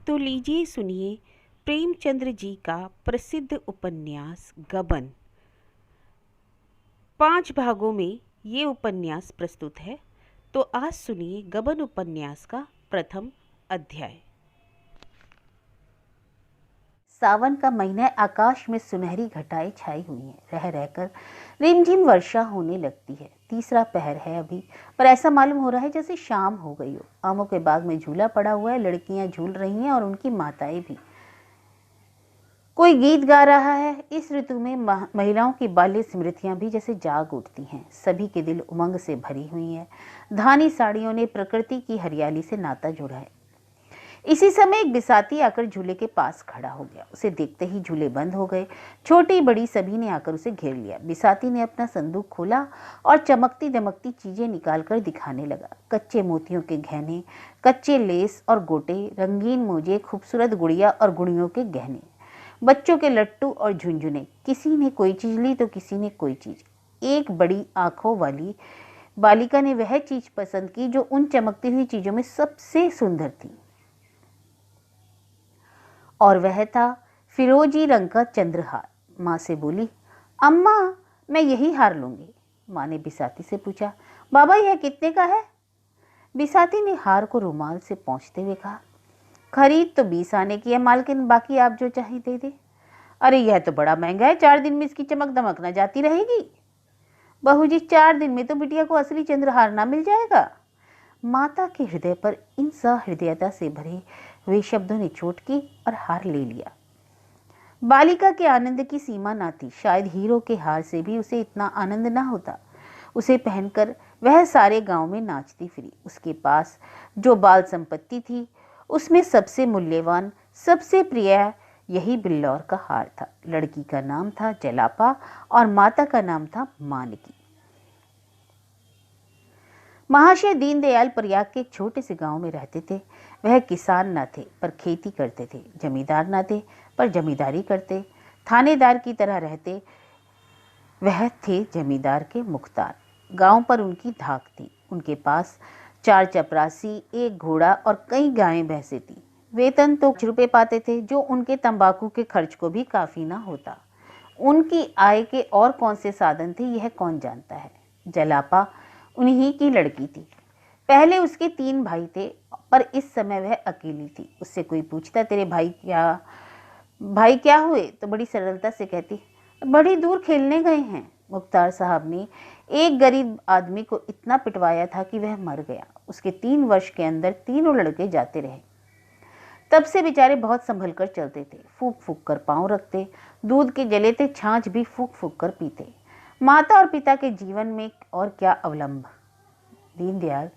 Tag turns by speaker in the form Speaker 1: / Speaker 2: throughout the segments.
Speaker 1: तो लीजिए सुनिए प्रेमचंद्र जी का प्रसिद्ध उपन्यास गबन। 5 भागों में ये उपन्यास प्रस्तुत है। तो आज सुनिए गबन उपन्यास का प्रथम अध्याय।
Speaker 2: सावन का महीना, आकाश में सुनहरी घटाएं छाई हुई हैं। रह रहकर रिमझिम वर्षा होने लगती है। तीसरा पहर है अभी, पर ऐसा मालूम हो रहा है जैसे शाम हो गई हो। आमों के बाग में झूला पड़ा हुआ है, लड़कियां झूल रही हैं और उनकी माताएं भी। कोई गीत गा रहा है। इस ऋतु में महिलाओं की बाल्य स्मृतियां भी जैसे जाग उठती हैं। सभी के दिल उमंग से भरी हुई हैं। धानी साड़ियों ने प्रकृति की हरियाली से नाता जोड़ा है। इसी समय एक बिसाती आकर झूले के पास खड़ा हो गया। उसे देखते ही झूले बंद हो गए। छोटी बड़ी सभी ने आकर उसे घेर लिया। बिसाती ने अपना संदूक खोला और चमकती दमकती चीजें निकालकर दिखाने लगा। कच्चे मोतियों के गहने, कच्चे लेस और गोटे, रंगीन मोजे, खूबसूरत गुड़िया और गुड़ियों के गहने, बच्चों के लट्टू और झुंझुने। किसी ने कोई चीज ली तो किसी ने कोई चीज। एक बड़ी आंखों वाली बालिका ने वह चीज पसंद की जो उन चमकती हुई चीजों में सबसे सुंदर थी, और वह था फिरोजी रंग का चंद्रहार। माँ से बोली, अम्मा मैं यही हार लूंगी। माँ ने बिसाती से पूछा, बाबा यह कितने का है? बिसाती ने हार को रुमाल से पोंछते हुए कहा, खरीद तो 20 आने की है मालकिन, बाकी आप जो चाहे दे दे। अरे यह तो बड़ा महंगा है, 4 दिन में इसकी चमक दमक न जाती रहेगी। बहू जी 4 दिन में तो बिटिया को असली चंद्रहार ना मिल जाएगा। माता के हृदय पर इन सहृदयता से भरे वे शब्दों ने चोट की और हार ले लिया। बालिका के आनंद की सीमा ना थी। शायद हीरो के हार से भी उसे इतना आनंद ना होता। उसे पहनकर वह सारे गांव में नाचती फिरी। उसके पास जो बाल संपत्ति थी उसमें सबसे मूल्यवान, सबसे प्रिय यही बिल्लौर का हार था। लड़की का नाम था जलापा और माता का नाम था मानकी। महाशय दीनदयाल प्रयाग के एक छोटे से गांव में रहते थे। वह किसान न थे पर खेती करते थे, जमींदार न थे पर जमींदारी करते, थानेदार की तरह रहते। वह थे जमींदार के मुख्तार। गांव पर उनकी धाक थी। उनके पास 4 चपरासी, 1 घोड़ा और कई गायें भैंसें थी। वेतन तो कुछ रुपए पाते थे, जो उनके तंबाकू के खर्च को भी काफी ना होता। उनकी आय के और कौन से साधन थे यह कौन जानता है। जलापा उन्हीं की लड़की थी। पहले उसके 3 भाई थे, पर इस समय वह अकेली थी। उससे कोई पूछता तेरे भाई क्या हुए तो बड़ी सरलता से कहती बड़ी दूर खेलने गए हैं। मुख्तार साहब ने एक गरीब आदमी को इतना पिटवाया था कि वह मर गया। उसके 3 वर्ष के अंदर तीनों लड़के जाते रहे। तब से बेचारे बहुत संभल कर चलते थे। फूक फूक कर पांव रखते, दूध के जले थे छाछ भी फूक फूक कर पीते। माता और पिता के जीवन में और क्या अवलंब। दीनदयाल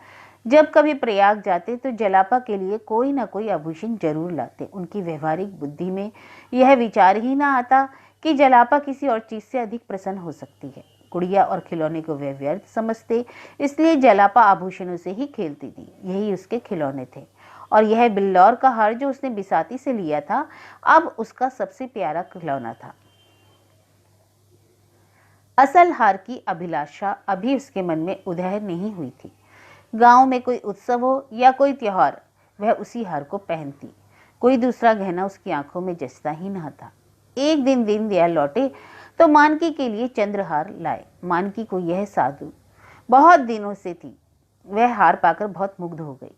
Speaker 2: जब कभी प्रयाग जाते तो जलापा के लिए कोई ना कोई आभूषण जरूर लाते। उनकी व्यवहारिक बुद्धि में यह विचार ही ना आता कि जलापा किसी और चीज से अधिक प्रसन्न हो सकती है। गुड़िया और खिलौने को वे व्यर्थ समझते, इसलिए जलापा आभूषणों से ही खेलती थी। यही उसके खिलौने थे। और यह बिल्लौर का हार जो उसने बिसाती से लिया था, अब उसका सबसे प्यारा खिलौना था। असल हार की अभिलाषा अभी उसके मन में उदय नहीं हुई थी। गांव में कोई उत्सव हो या कोई त्योहार, वह उसी हार को पहनती। कोई दूसरा गहना उसकी आंखों में जचता ही न था। एक दिन दीनदयाल लौटे तो मानकी के लिए चंद्रहार लाए। मानकी को यह साधु बहुत दिनों से थी। वह हार पाकर बहुत मुग्ध हो गई।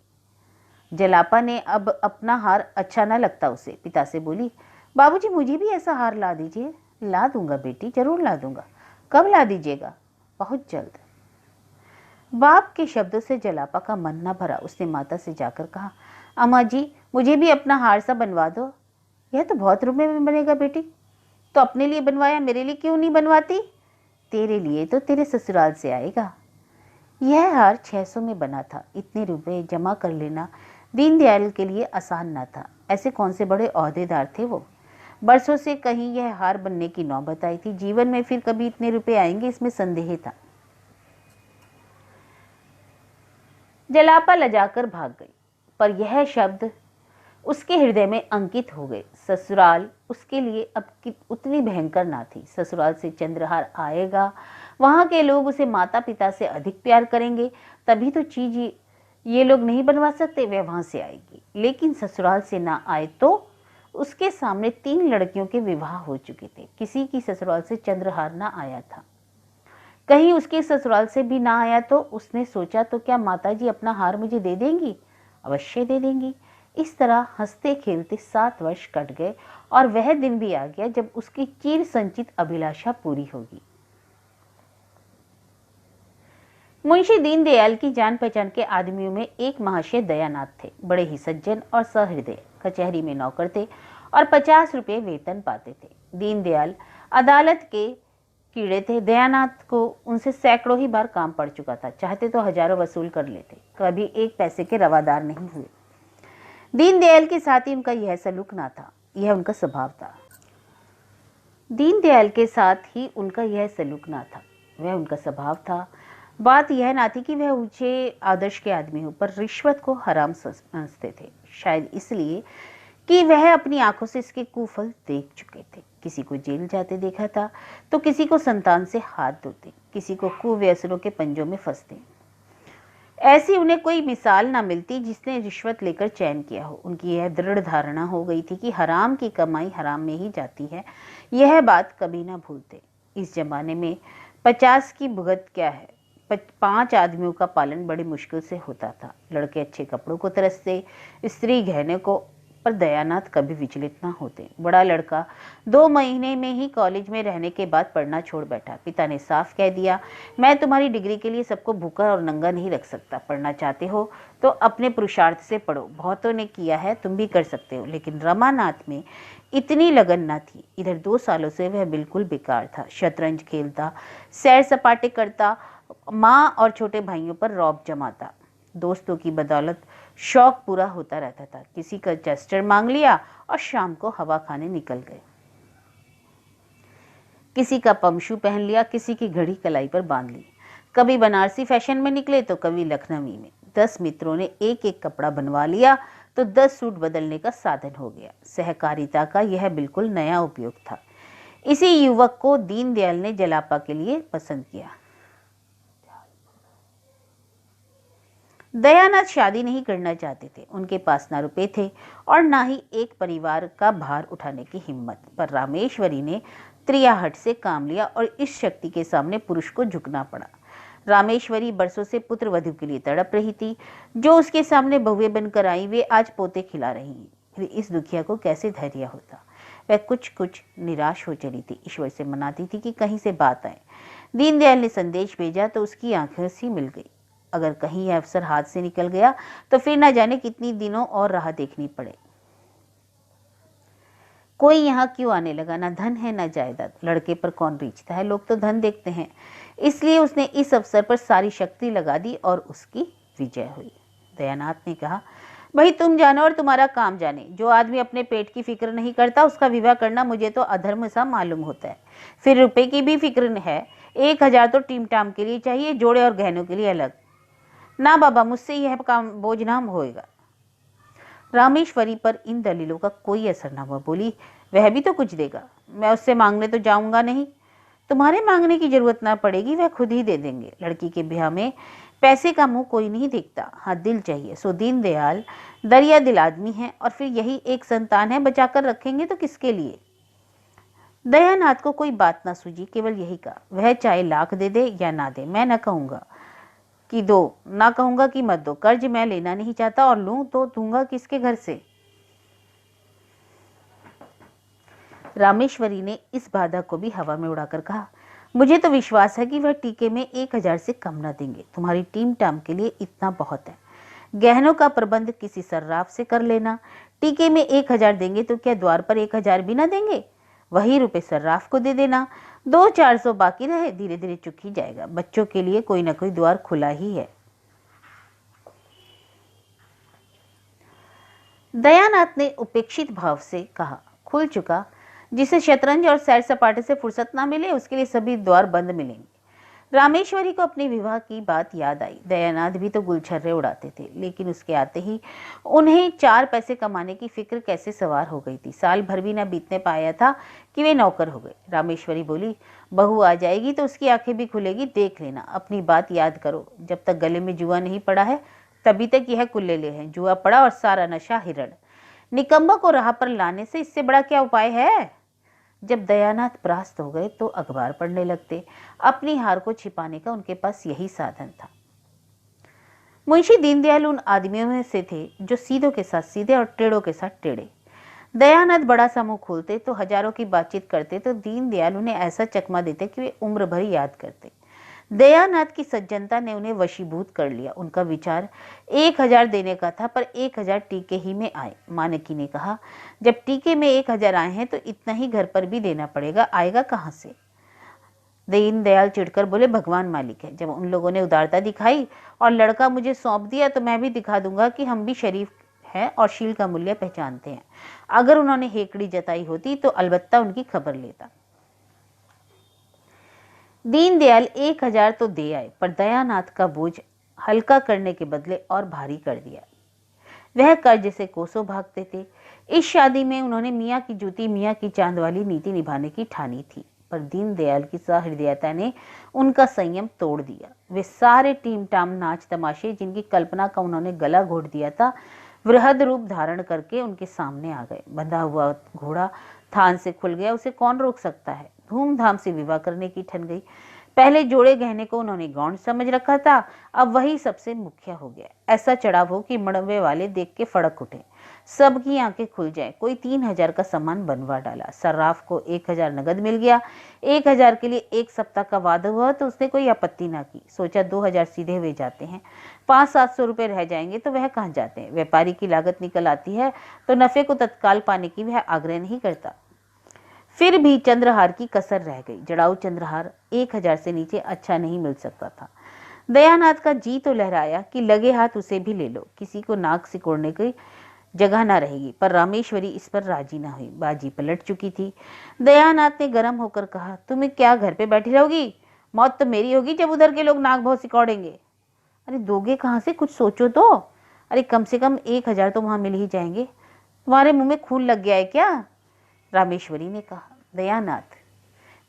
Speaker 2: जलापा ने अब अपना हार अच्छा न लगता उसे पिता से बोली, बाबूजी मुझे भी ऐसा हार ला दीजिए। ला दूंगा बेटी, जरूर ला दूंगा। कब ला दीजिएगा? बहुत जल्द। बाप के शब्दों से जलापा का मन न भरा। उसने माता से जाकर कहा, अम्मा जी मुझे भी अपना हार सा बनवा दो। यह तो बहुत रुपए में बनेगा बेटी। तो अपने लिए बनवाया, मेरे लिए क्यों नहीं बनवाती? तेरे लिए तो तेरे ससुराल से आएगा। यह हार 600 में बना था। इतने रुपए जमा कर लेना दीनदयाल के लिए आसान न था। ऐसे कौन से बड़े ओहदेदार थे वो। बरसों से कहीं यह हार बनने की नौबत आई थी। जीवन में फिर कभी इतने रुपए आएंगे इसमें संदेह था। जलापा लजाकर भाग गई, पर यह शब्द उसके हृदय में अंकित हो गए। ससुराल उसके लिए अब उतनी भयंकर ना थी। ससुराल से चंद्रहार आएगा, वहां के लोग उसे माता पिता से अधिक प्यार करेंगे, तभी तो ये लोग नहीं बनवा सकते, वह वहां से आएगी। लेकिन ससुराल से ना आए तो उसके सामने 3 लड़कियों के विवाह हो चुके थे। किसी की ससुराल से चंद्रहार ना आया था, कहीं उसके ससुराल से भी ना आया। तो उसने सोचा, तो क्या माताजी अपना हार मुझे दे देंगी? अवश्य दे देंगी। इस तरह हंसते खेलते 7 वर्ष कट गए और वह दिन भी आ गया जब उसकी चिर संचित अभिलाषा पूरी होगी। मुंशी दीनदयाल की जान पहचान के आदमियों में एक महाशय दयानाथ थे। बड़े ही सज्जन और सहृदय, कचहरी में नौकर थे और 50 रुपये वेतन पाते थे। दीनदयाल अदालत के कीड़े थे। दयानाथ को उनसे सैकड़ों ही बार काम पड़ चुका था। चाहते तो हजारों वसूल कर लेते, कभी एक पैसे के रवादार नहीं हुए। दीनदयाल के साथ ही उनका यह सलूक ना था, यह उनका स्वभाव था। दीनदयाल के साथ ही उनका यह सलूक ना था, वह उनका स्वभाव था। बात यह ना थी कि वह ऊंचे आदर्श के आदमी हो, पर रिश्वत को हराम समझते थे। शायद इसलिए कि वह अपनी आंखों से इसके कुफल देख चुके थे। किसी को जेल जाते देखा था, तो किसी को संतान से हाथ धोते, किसी को कुव्यसनों के पंजों में फंसते। ऐसी उन्हें कोई मिसाल ना मिलती जिसने रिश्वत लेकर चैन किया हो। उनकी यह दृढ़ धारणा हो गई थी कि हराम की कमाई हराम में ही जाती है। यह बात कभी ना भूलते। इस जमाने में 50 की भुगत क्या है? 5 आदमियों का पालन बड़ी मुश्किल से होता था। लड़के अच्छे कपड़ों को तरसते, स्त्री गहने को, पर दयानाथ कभी विचलित ना होते। बड़ा लड़का 2 महीने में ही कॉलेज में रहने के बाद पढ़ना छोड़ बैठा। पिता ने साफ कह दिया, मैं तुम्हारी डिग्री के लिए सबको भूखा और नंगा नहीं रख सकता। पढ़ना चाहते हो तो अपने पुरुषार्थ से पढ़ो, बहुतों ने किया है, तुम भी कर सकते हो। लेकिन रमानाथ में इतनी लगन न थी। इधर 2 सालों से वह बिल्कुल बेकार था। शतरंज खेलता, सैर सपाटे करता, माँ और छोटे भाइयों पर रौब जमाता। दोस्तों की बदौलत शौक पूरा होता रहता था। किसी का चेस्टर मांग लिया और शाम को हवा खाने निकल गए। किसी का पमशू पहन लिया, किसी की घड़ी कलाई पर बांध ली। कभी बनारसी फैशन में निकले तो कभी लखनवी में। 10 मित्रों ने एक एक कपड़ा बनवा लिया तो 10 सूट बदलने का साधन हो गया। सहकारिता का यह बिल्कुल नया उपयोग था। इसी युवक को दीनदयाल ने जलापा के लिए पसंद किया। दयानाथ शादी नहीं करना चाहते थे। उनके पास ना रुपए थे और ना ही एक परिवार का भार उठाने की हिम्मत। पर रामेश्वरी ने त्रियाहट से काम लिया और इस शक्ति के सामने पुरुष को झुकना पड़ा। रामेश्वरी बरसों से पुत्र वधू के लिए तड़प रही थी। जो उसके सामने बहुएं बनकर आई, वे आज पोते खिला रही हैं। फिर इस दुखिया को कैसे धैर्य होता? वह कुछ कुछ निराश हो चली थी। ईश्वर से मनाती थी कि कहीं से बात आए। दीनदयाल ने संदेश भेजा तो उसकी आंखें सी मिल गई। अगर कहीं यह अवसर हाथ से निकल गया तो फिर ना जाने कितनी दिनों और राह देखनी पड़े। कोई यहाँ क्यों आने लगा? ना धन है ना जायदाद, लड़के पर कौन रीझता है? लोग तो धन देखते हैं। इसलिए उसने इस अवसर पर सारी शक्ति लगा दी और उसकी विजय हुई। दयानाथ ने कहा, भाई तुम जानो और तुम्हारा काम जाने। जो आदमी अपने पेट की फिक्र नहीं करता उसका विवाह करना मुझे तो अधर्म सा मालूम होता है। फिर रुपए की भी फिक्र है। 1000 तो टीम टाम के लिए चाहिए, जोड़े और गहनों के लिए अलग। ना बाबा, मुझसे यह काम बोझ ना होएगा। रामेश्वरी पर इन दलीलों का कोई असर ना हुआ। बोली, वह भी तो कुछ देगा, मैं उससे मांगने तो जाऊंगा नहीं। तुम्हारे मांगने की जरूरत ना पड़ेगी, वह खुद ही दे देंगे। लड़की के ब्याह में पैसे का मुंह कोई नहीं देखता, हाँ दिल चाहिए। सो दीनदयाल दरिया दिल आदमी है और फिर यही एक संतान है, बचाकर रखेंगे तो किसके लिए? दयानाथ को कोई बात ना सूझी, केवल यही कहा, वह चाहे लाख दे दे या ना दे, मैं ना कहूंगा कि दो, ना कहूंगा कि मत दो। कर्ज मैं लेना नहीं चाहता और लूं तो दूंगा किसके घर से? रामेश्वरी ने इस बाधा को भी हवा में उड़ाकर कहा, मुझे तो विश्वास है कि वह टीके में 1000 से कम ना देंगे। तुम्हारी टीम टाम के लिए इतना बहुत है। गहनों का प्रबंध किसी सर्राफ से कर लेना। टीके में 1000 देंगे तो क्या द्वार पर 1000 भी ना देंगे? वही रुपए सर्राफ को दे देना। 200-400 बाकी रहे, धीरे धीरे चुक ही जाएगा। बच्चों के लिए कोई ना कोई द्वार खुला ही है। दयानाथ ने उपेक्षित भाव से कहा, खुल चुका। जिसे शतरंज और सैर सपाटे से फुर्सत ना मिले उसके लिए सभी द्वार बंद मिलेंगे। रामेश्वरी को अपने विवाह की बात याद आई। दयानाथ भी तो गुलछर्रे उड़ाते थे, लेकिन उसके आते ही उन्हें 4 पैसे कमाने की फिक्र कैसे सवार हो गई थी। साल भर भी न बीतने पाया था कि वे नौकर हो गए। रामेश्वरी बोली, बहू आ जाएगी तो उसकी आंखें भी खुलेगी, देख लेना। अपनी बात याद करो, जब तक गले में जुआ नहीं पड़ा है तभी तक यह कुल्लेले हैं, जुआ पड़ा और सारा नशा हिरण। निकम्मा को राह पर लाने से इससे बड़ा क्या उपाय है। जब दयानाथ परास्त हो गए तो अखबार पढ़ने लगते। अपनी हार को छिपाने का उनके पास यही साधन था। मुंशी दीनदयाल उन आदमियों में से थे जो सीधों के साथ सीधे और टेढ़ों के साथ टेढ़े। दयानंद बड़ा सा मुंह खोलते तो हजारों की बातचीत करते तो दीनदयाल उन्हें ऐसा चकमा देते कि वे उम्र भर याद करते। दयानंद की सज्जनता ने उन्हें वशीभूत कर लिया। उनका विचार 1000 देने का था, पर 1000 टीके ही में आए। मानकी ने कहा, जब टीके में 1000 आए हैं तो इतना ही घर पर भी देना पड़ेगा, आएगा कहाँ से। दीनदयाल चिढ़कर बोले, भगवान मालिक है। जब उन लोगों ने उदारता दिखाई और लड़का मुझे सौंप दिया तो मैं भी दिखा दूंगा कि हम भी शरीफ हैं और शील का मूल्य पहचानते हैं। अगर उन्होंने हेकड़ी जताई होती तो अलबत्ता उनकी खबर लेता। दीनदयाल 1000 तो दे आए, पर दयानाथ का बोझ हल्का करने के बदले और भारी कर दिया। वह कर्ज से कोसों भागते थे। इस शादी में उन्होंने मियाँ की जूती मियाँ की चांद वाली नीति निभाने की ठानी थी, पर दीनदयाल की सहृदयता ने उनका संयम तोड़ दिया। वे सारे टीम टाम नाच तमाशे जिनकी कल्पना का उन्होंने गला घोट दिया था, वृहद रूप धारण करके उनके सामने आ गए। बंधा हुआ घोड़ा थान से खुल गया, उसे कौन रोक सकता है। धूमधाम से विवाह करने की ठन गई। पहले जोड़े गहने को उन्होंने गौण समझ रखा था, अब वही सबसे मुख्य हो गया। ऐसा चढ़ाव हो कि मड़वे वाले देख के फड़क उठे, सबकी आंखें खुल जाए। कोई 3000 का सामान बनवा डाला। सर्राफ को 1000 नगद मिल गया। 1000 के लिए 1 सप्ताह का वादा हुआ तो उसने कोई आपत्ति ना की। सोचा 2000 सीधे वे जाते हैं, 500-700 रुपए रह जाएंगे तो वह कहाँ जाते हैं। व्यापारी की लागत निकल आती है तो नफे को तत्काल पाने की वह आग्रह नहीं करता। फिर भी चंद्रहार की कसर रह गई। जड़ाऊ चंद्रहार 1000 से नीचे अच्छा नहीं मिल सकता था। दयानाथ का जी तो लहराया कि लगे हाथ उसे भी ले लो, किसी को नाक सिकोड़ने की जगह ना रहेगी, पर रामेश्वरी इस पर राजी ना हुई। बाजी पलट चुकी थी। दयानाथ ने गर्म होकर कहा, तुम्हें क्या घर पे बैठी रहोगी, मौत तो मेरी होगी जब उधर के लोग नाक बहुत सिकोड़ेंगे। अरे दोगे कहाँ से, कुछ सोचो तो। अरे कम से कम 1000 तो वहां मिल ही जाएंगे। तुम्हारे मुंह में खून लग गया है क्या। रामेश्वरी ने कहा। दयानाथ,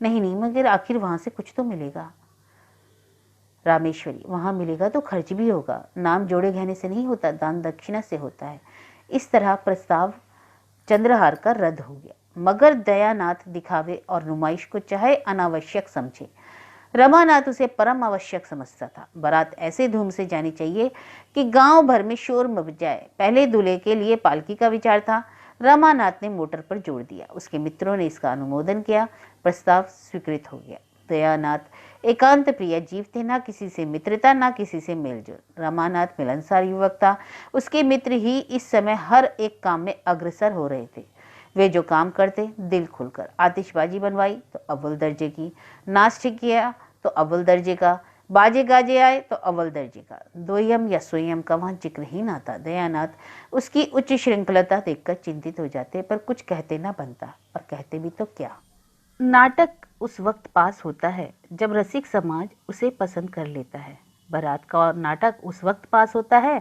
Speaker 2: नहीं नहीं, मगर आखिर वहां से कुछ तो मिलेगा। रामेश्वरी, वहां मिलेगा तो खर्च भी होगा। नाम जोड़े गहने से नहीं होता, दान दक्षिणा से होता है। इस तरह प्रस्ताव चंद्रहार का रद्द हो गया। मगर दयानाथ दिखावे और नुमाइश को चाहे अनावश्यक समझे, रमानाथ उसे परम आवश्यक समझता था। बारात ऐसे धूम से जानी चाहिए कि गांव भर में शोर मच जाए। पहले दूल्हे के लिए पालकी का विचार था। रमानाथ ने मोटर पर जोड़ दिया। उसके मित्रों ने इसका अनुमोदन किया। प्रस्ताव स्वीकृत हो गया। दयानाथ एकांत प्रिय जीव थे, ना किसी से मित्रता ना किसी से मेलजोल। रमानाथ मिलनसार युवक था। उसके मित्र ही इस समय हर एक काम में अग्रसर हो रहे थे। वे जो काम करते दिल खुलकर। आतिशबाजी बनवाई तो अव्वल दर्जे की, नाच किया तो अव्वल दर्जे का, बाजे गाजे आए तो अव्वल दर्जे का। दोयम या सोयम का वहां जिक्र ही ना था। दयानाथ उसकी उच्च श्रृंखलता देखकर चिंतित हो जाते, पर कुछ कहते ना बनता, और कहते भी तो क्या। नाटक उस वक्त पास होता है जब रसिक समाज उसे पसंद कर लेता है। बारात का और नाटक उस वक्त पास होता है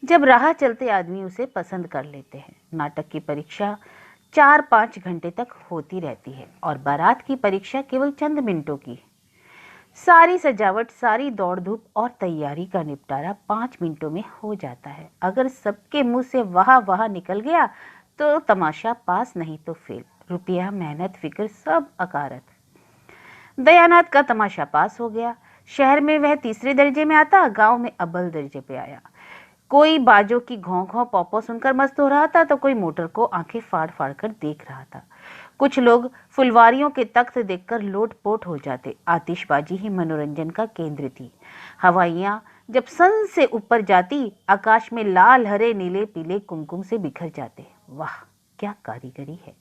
Speaker 2: जब राह चलते आदमी उसे पसंद कर लेते हैं। नाटक की परीक्षा 4-5 घंटे तक होती रहती है और बारात की परीक्षा केवल चंद मिनटों की। सारी सजावट, सारी दौड़ धूप और तैयारी का निपटारा 5 मिनटों में हो जाता है। अगर सबके मुंह से वाह वाह निकल गया तो तमाशा पास, नहीं तो फेल। रुपया, मेहनत, फिक्र सब अकारत। दयानाथ का तमाशा पास हो गया। शहर में वह तीसरे दर्जे में आता, गांव में अव्वल दर्जे पे आया। कोई बाजों की घों घों पौ सुनकर मस्त हो रहा था तो कोई मोटर को आंखें फाड़ फाड़ कर देख रहा था। कुछ लोग फुलवारियों के तख्त देखकर लोटपोट हो जाते। आतिशबाजी ही मनोरंजन का केंद्र थी। हवाइयां जब सन से ऊपर जाती, आकाश में लाल, हरे, नीले, पीले कुमकुम से बिखर जाते। वाह क्या कारीगरी है।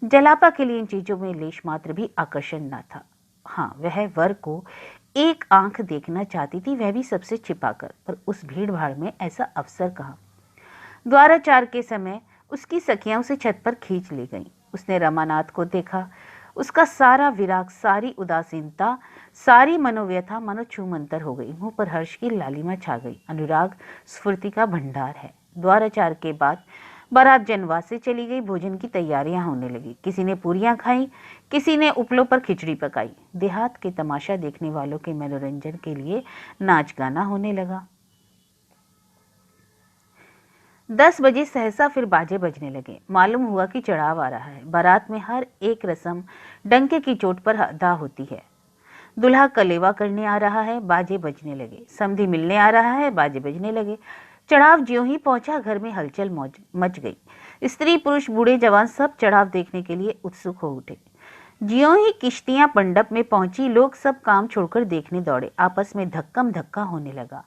Speaker 2: जलापा के लिए इन चीजों में लेश मात्र भी आकर्षण न था। हाँ, वह वर को एक आंख देखना चाहती थी, वह भी सबसे छिपाकर, पर उस भीड़ भाड़ में ऐसा अवसर कहाँ। द्वाराचार के समय उसकी सखियां उसे छत पर खींच ले गईं। उसने रमानाथ को देखा। उसका सारा विराग, सारी उदासीनता, सारी मनोव्यथा मानो छूमंतर हो गई। मुंह पर हर्ष की लालिमा छा गई। अनुराग स्फूर्ति का भंडार है। द्वाराचार के बाद बारात जनवास से चली गई। भोजन की तैयारियां होने लगी। किसी ने पूरियां खाई, किसी ने उपलों पर खिचड़ी पकाई। देहात के तमाशा देखने वालों के मनोरंजन के लिए नाच गाना होने लगा। 10 बजे सहसा फिर बाजे बजने लगे। मालूम हुआ कि चढ़ाव आ रहा है। बारात में हर एक रस्म डंके की चोट पर अदा होती है। दूल्हा कलेवा करने आ रहा है, बाजे बजने लगे। समधी मिलने आ रहा है, बाजे बजने लगे। चढ़ाव ज्यों ही पहुंचा, घर में हलचल मच गई। स्त्री पुरुष बूढ़े जवान सब चढ़ाव देखने के लिए उत्सुक हो उठे। ज्यों ही किश्तियां मंडप में पहुंची, लोग सब काम छोड़कर देखने दौड़े। आपस में धक्कम धक्का होने लगा।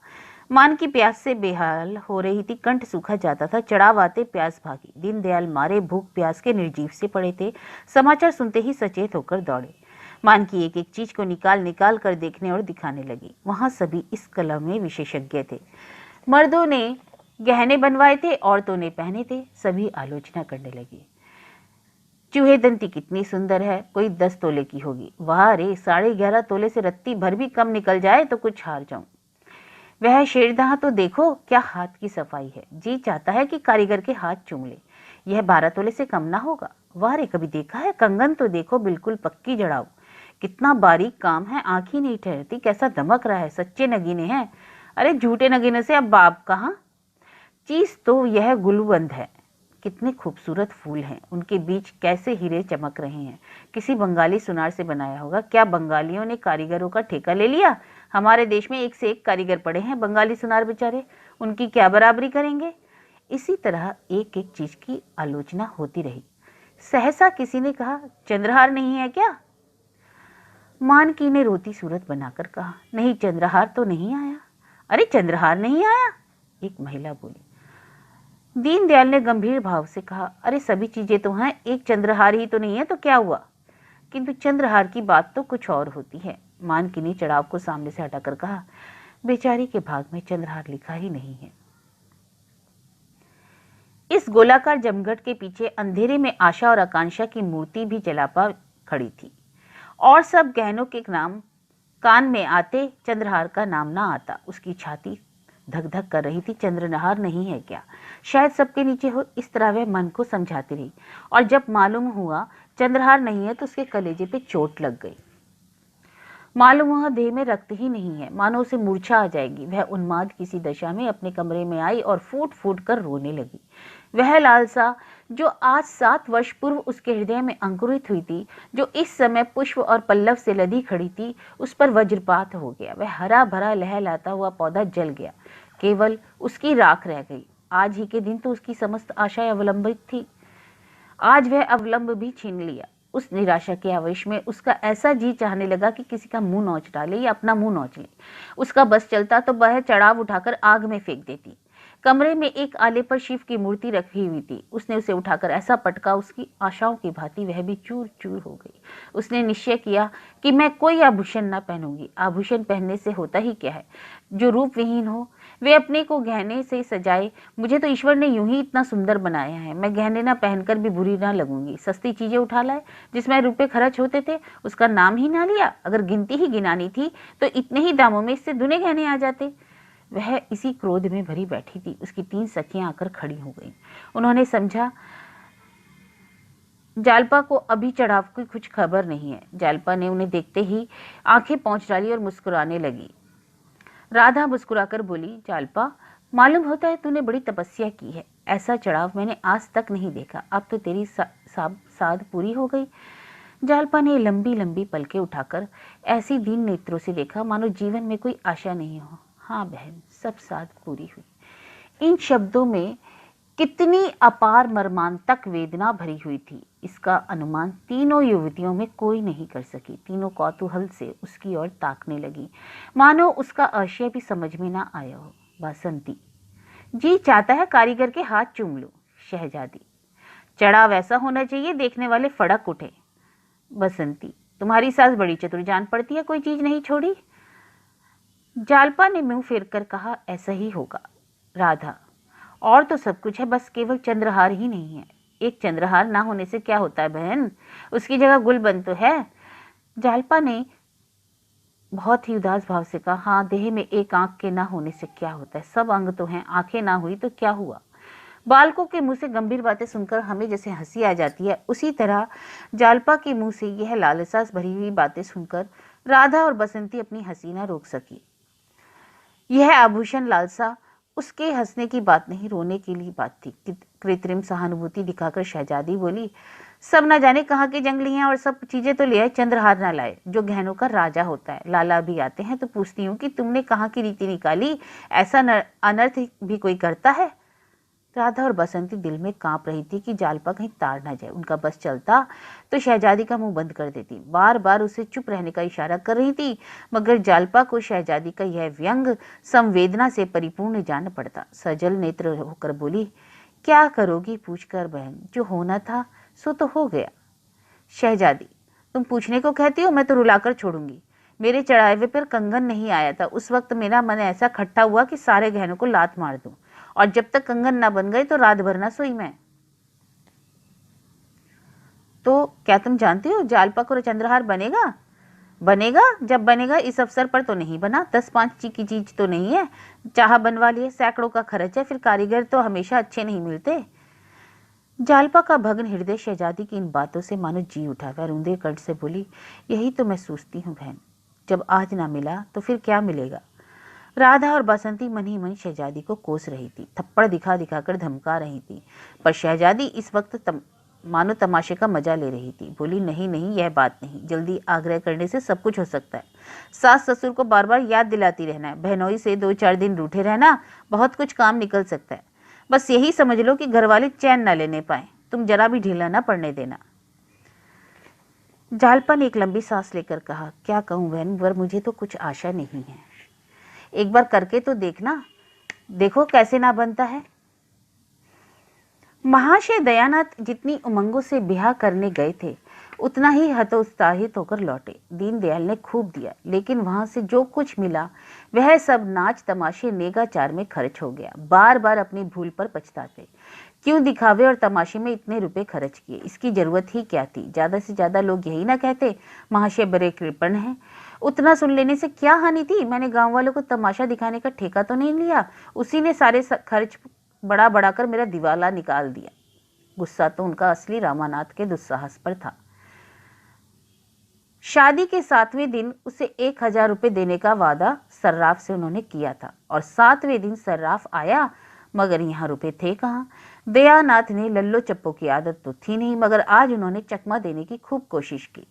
Speaker 2: मान की प्यास से बेहाल हो रही थी, कंठ सूखा जाता था। चढ़ाव आते प्यास भागी। दीनदयाल मारे भूख प्यास के निर्जीव से पड़े थे। समाचार सुनते ही सचेत होकर दौड़े। मान की एक एक चीज को निकाल निकाल कर देखने और दिखाने लगी। वहां सभी इस कला में विशेषज्ञ थे। मर्दों ने गहने बनवाए थे, औरतों ने पहने थे। सभी आलोचना करने लगी। चूहेदंती कितनी सुंदर है, कोई 10 तोले की होगी। वाह रे, 11.5 तोले से रत्ती भर भी कम निकल जाए तो कुछ हार जाऊं। वह शेरदहा तो देखो, क्या हाथ की सफाई है। जी चाहता है कि कारीगर के हाथ चूम ले। यह 12 तोले से कम ना होगा। वाह रे, कभी देखा है? कंगन तो देखो, बिल्कुल पक्की जड़ाऊ। कितना बारीक काम है, आंख ही नहीं ठहरती। कैसा दमक रहा है, सच्चे नगीने हैं। अरे झूठे नगीने से अब बाप कहाँ। चीज तो यह गुलबंद है। कितने खूबसूरत फूल हैं, उनके बीच कैसे हीरे चमक रहे हैं। किसी बंगाली सुनार से बनाया होगा। क्या बंगालियों ने कारीगरों का ठेका ले लिया? हमारे देश में एक से एक कारीगर पड़े हैं। बंगाली सुनार बेचारे, उनकी क्या बराबरी करेंगे। इसी तरह एक एक चीज की आलोचना होती रही। सहसा किसी ने कहा, चंद्रहार नहीं है क्या? मानकी ने रोती सूरत बनाकर कहा, नहीं, चंद्रहार तो नहीं आया। अरे चंद्रहार नहीं आया? एक महिला बोली। दीनदयाल ने गंभीर भाव से कहा, अरे सभी चीजें तो हैं, एक चंद्रहार ही तो नहीं है तो क्या हुआ। किंतु चंद्रहार की बात तो कुछ और होती है। मानकी ने चढ़ाव को सामने से हटाकर कहा, बेचारी के भाग में चंद्रहार लिखा ही नहीं है। इस गोलाकार जमघट के पीछे अंधेरे में आशा और आकांक्षा की मूर्ति भी जलापा खड़ी थी। और सब गहनों के नाम कान में आते, चंद्रहार का नाम ना आता। उसकी छाती धक धक कर रही थी। चंद्रहार नहीं है क्या? शायद सबके नीचे हो। इस तरह वह मन को समझाती रही। और जब मालूम हुआ चंद्रहार नहीं है तो उसके कलेजे पे चोट लग गई। मालूम हुआ देह में रक्त ही नहीं है, मानो उसे मूर्छा आ जाएगी। वह उन्माद किसी दशा में अपने कमरे में आई और फूट फूट कर रोने लगी। वह लालसा जो आज 7 वर्ष पूर्व उसके हृदय में अंकुरित हुई थी, जो इस समय पुष्प और पल्लव से लदी खड़ी थी, उस पर वज्रपात हो गया। वह हरा भरा लहलहाता हुआ पौधा जल गया। केवल उसकी राख रह गई। आज ही के दिन तो उसकी समस्त आशाएं अवलंबित थी। आज वह अवलंब भी छीन लिया। उस निराशा के आवेश में उसका ऐसा जी चाहने लगा कि किसी का मुंह नोच डाले या अपना मुंह नोच ले। उसका बस चलता तो वह चढ़ाव उठाकर आग में फेंक देती। कमरे में एक आले पर शिव की मूर्ति रखी हुई थी। उसने उसे उठाकर ऐसा पटका, उसकी आशाओं की भांति वह भी चूर चूर हो गई। उसने निश्चय किया कि मैं कोई आभूषण न पहनूंगी। आभूषण पहनने से होता ही क्या है, जो रूप विहीन हो वे अपने को गहने से सजाए। मुझे तो ईश्वर ने यूं ही इतना सुंदर बनाया है, मैं गहने ना पहनकर भी बुरी ना लगूंगी। सस्ती चीजें उठा लाए, जिसमें रुपए खर्च होते थे, उसका नाम ही ना लिया। अगर गिनती ही गिनानी थी तो इतने ही दामों में इससे दुने गहने आ जाते। वह इसी क्रोध में भरी बैठी थी। उसकी 3 सखियां आकर खड़ी हो गईं। उन्होंने समझा जालपा को अभी चढ़ाव की कुछ खबर नहीं है। जालपा ने उन्हें देखते ही आंखें पोंछ डाली और मुस्कुराने लगी। राधा मुस्कुराकर बोली, जालपा, मालूम होता है तूने बड़ी तपस्या की है। ऐसा चढ़ाव मैंने आज तक नहीं देखा। अब तो तेरी साध पूरी हो गई। जालपा ने लंबी लंबी पलकें उठाकर ऐसी दीन नेत्रों से देखा मानो जीवन में कोई आशा नहीं हो। हाँ बहन, सब साध पूरी हुई। इन शब्दों में कितनी अपार मर्मांतक वेदना भरी हुई थी, इसका अनुमान तीनों युवतियों में कोई नहीं कर सकी। तीनों कौतूहल से उसकी ओर ताकने लगी, मानो उसका आशय भी समझ में ना आया हो। बसंती, जी चाहता है कारीगर के हाथ चूम लूं। शहजादी, चढ़ाव ऐसा होना चाहिए देखने वाले फड़क उठे। बसंती, तुम्हारी सास बड़ी चतुर जान पड़ती है, कोई चीज नहीं छोड़ी। जालपा ने मुंह फेर कर कहा, ऐसा ही होगा। राधा, और तो सब कुछ है, बस केवल चंद्रहार ही नहीं है। एक चंद्रहार ना होने से क्या होता है बहन, उसकी जगह गुलबंद तो है। जालपा ने बहुत ही उदास भाव से कहा, हाँ, देह में एक आंख के ना होने से क्या होता है, सब अंग तो हैं, आंखें ना हुई तो क्या हुआ। बालकों के मुंह से गंभीर बातें सुनकर हमें जैसे हंसी आ जाती है, उसी तरह जालपा के मुंह से यह लालसा भरी हुई बातें सुनकर राधा और बसंती अपनी हंसी ना रोक सकी। यह आभूषण लालसा उसके हंसने की बात नहीं, रोने के लिए बात थी। कृत्रिम सहानुभूति दिखाकर शहजादी बोली, सब न जाने कहाँ के जंगली हैं और सब चीजें तो ले आए, चंद्रहार ना लाए जो गहनों का राजा होता है। लाला भी आते हैं तो पूछती हूँ कि तुमने कहाँ की रीति निकाली, ऐसा अनर्थ भी कोई करता है। राधा और बसंती दिल में कांप रही थी कि जालपा कहीं तार ना जाए। उनका बस चलता तो शहजादी का मुंह बंद कर देती। बार बार उसे चुप रहने का इशारा कर रही थी, मगर जालपा को शहजादी का यह व्यंग संवेदना से परिपूर्ण जान पड़ता। सजल नेत्र होकर बोली, क्या करोगी पूछकर बहन, जो होना था सो तो हो गया। शहजादी, तुम पूछने को कहती हो, मैं तो रुलाकर छोड़ूंगी। मेरे चढ़ावे पर कंगन नहीं आया था, उस वक्त मेरा मन ऐसा खट्टा हुआ कि सारे गहनों को लात मार दूं, और जब तक कंगन ना बन गए तो रात भर ना सोई मैं। तो क्या तुम जानती हो जालपा और चंद्रहार बनेगा? बनेगा, जब बनेगा। इस अवसर पर तो नहीं बना, 10-5 की चीज तो नहीं है, चाह बनवा लिए, सैकड़ों का खर्च है, फिर कारीगर तो हमेशा अच्छे नहीं मिलते। जालपा का भग्न हृदय शहजादी की इन बातों से मानो जी उठा। वह रूंधे कंठ से बोली, यही तो मैं सोचती हूँ बहन, जब आज ना मिला तो फिर क्या मिलेगा। राधा और बसंती मन ही मन शहजादी को कोस रही थी, थप्पड़ दिखा दिखाकर धमका रही थी, पर शहजादी इस वक्त मानो तमाशे का मजा ले रही थी। बोली, नहीं नहीं, यह बात नहीं, जल्दी आग्रह करने से सब कुछ हो सकता है। सास ससुर को बार बार याद दिलाती रहना है, बहनोई से 2-4 दिन रूठे रहना, बहुत कुछ काम निकल सकता है। बस यही समझ लो कि घरवाले चैन ना लेने पाए, तुम जरा भी ढीला ना पड़ने देना। जालपा ने एक लंबी सांस लेकर कहा, क्या कहूँ बहन, पर मुझे तो कुछ आशा नहीं है। एक बार करके तो देखना, देखो कैसे ना बनता है। महाशय दयानाथ जितनी उमंगों से ब्याह करने गए थे, उतना ही हतोत्साहित होकर लौटे। दीनदयाल ने खूब दिया, लेकिन वहां से जो कुछ मिला वह सब नाच तमाशे नेगाचार में खर्च हो गया। बार बार अपनी भूल पर पछताते, क्यों दिखावे और तमाशे में इतने रुपए खर्च किए, इसकी जरूरत ही क्या थी। ज्यादा से ज्यादा लोग यही ना कहते, महाशय बड़े कृपण हैं। उतना सुन लेने से क्या हानि थी, मैंने गांव वालों को तमाशा दिखाने का ठेका तो नहीं लिया, उसी ने सारे खर्च बड़ा बढ़ाकर मेरा दिवाला निकाल दिया। गुस्सा तो उनका असली रामानाथ के दुस्साहस पर था। शादी के 7वें दिन उसे 1000 रुपए देने का वादा सर्राफ से उन्होंने किया था, और 7वें दिन सर्राफ आया, मगर यहाँ रुपए थे कहाँ। दयानाथ ने लल्लो चप्पो की आदत तो थी नहीं, मगर आज उन्होंने चकमा देने की खूब कोशिश की।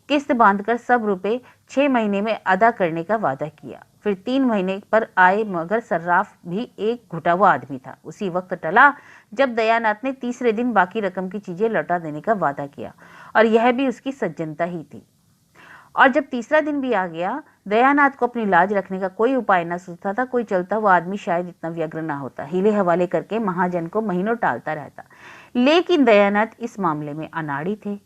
Speaker 2: किस्त बांधकर सब रुपए 6 महीने में अदा करने का वादा किया। फिर 3 महीने पर आए, मगर सर्राफ भी एक घुटा हुआ आदमी था। उसी वक्त टला जब दयानाथ ने तीसरे दिन बाकी रकम की चीजें लौटा देने का वादा किया, और यह भी उसकी सज्जनता ही थी। और जब तीसरा दिन भी आ गया, दयानाथ को अपनी लाज रखने का कोई उपाय न सूझता था। कोई चलता हुआ आदमी शायद इतना व्यग्र ना होता, हीले हवाले करके महाजन को महीनों टालता रहता। लेकिन दयानाथ इस मामले में अनाड़ी थे।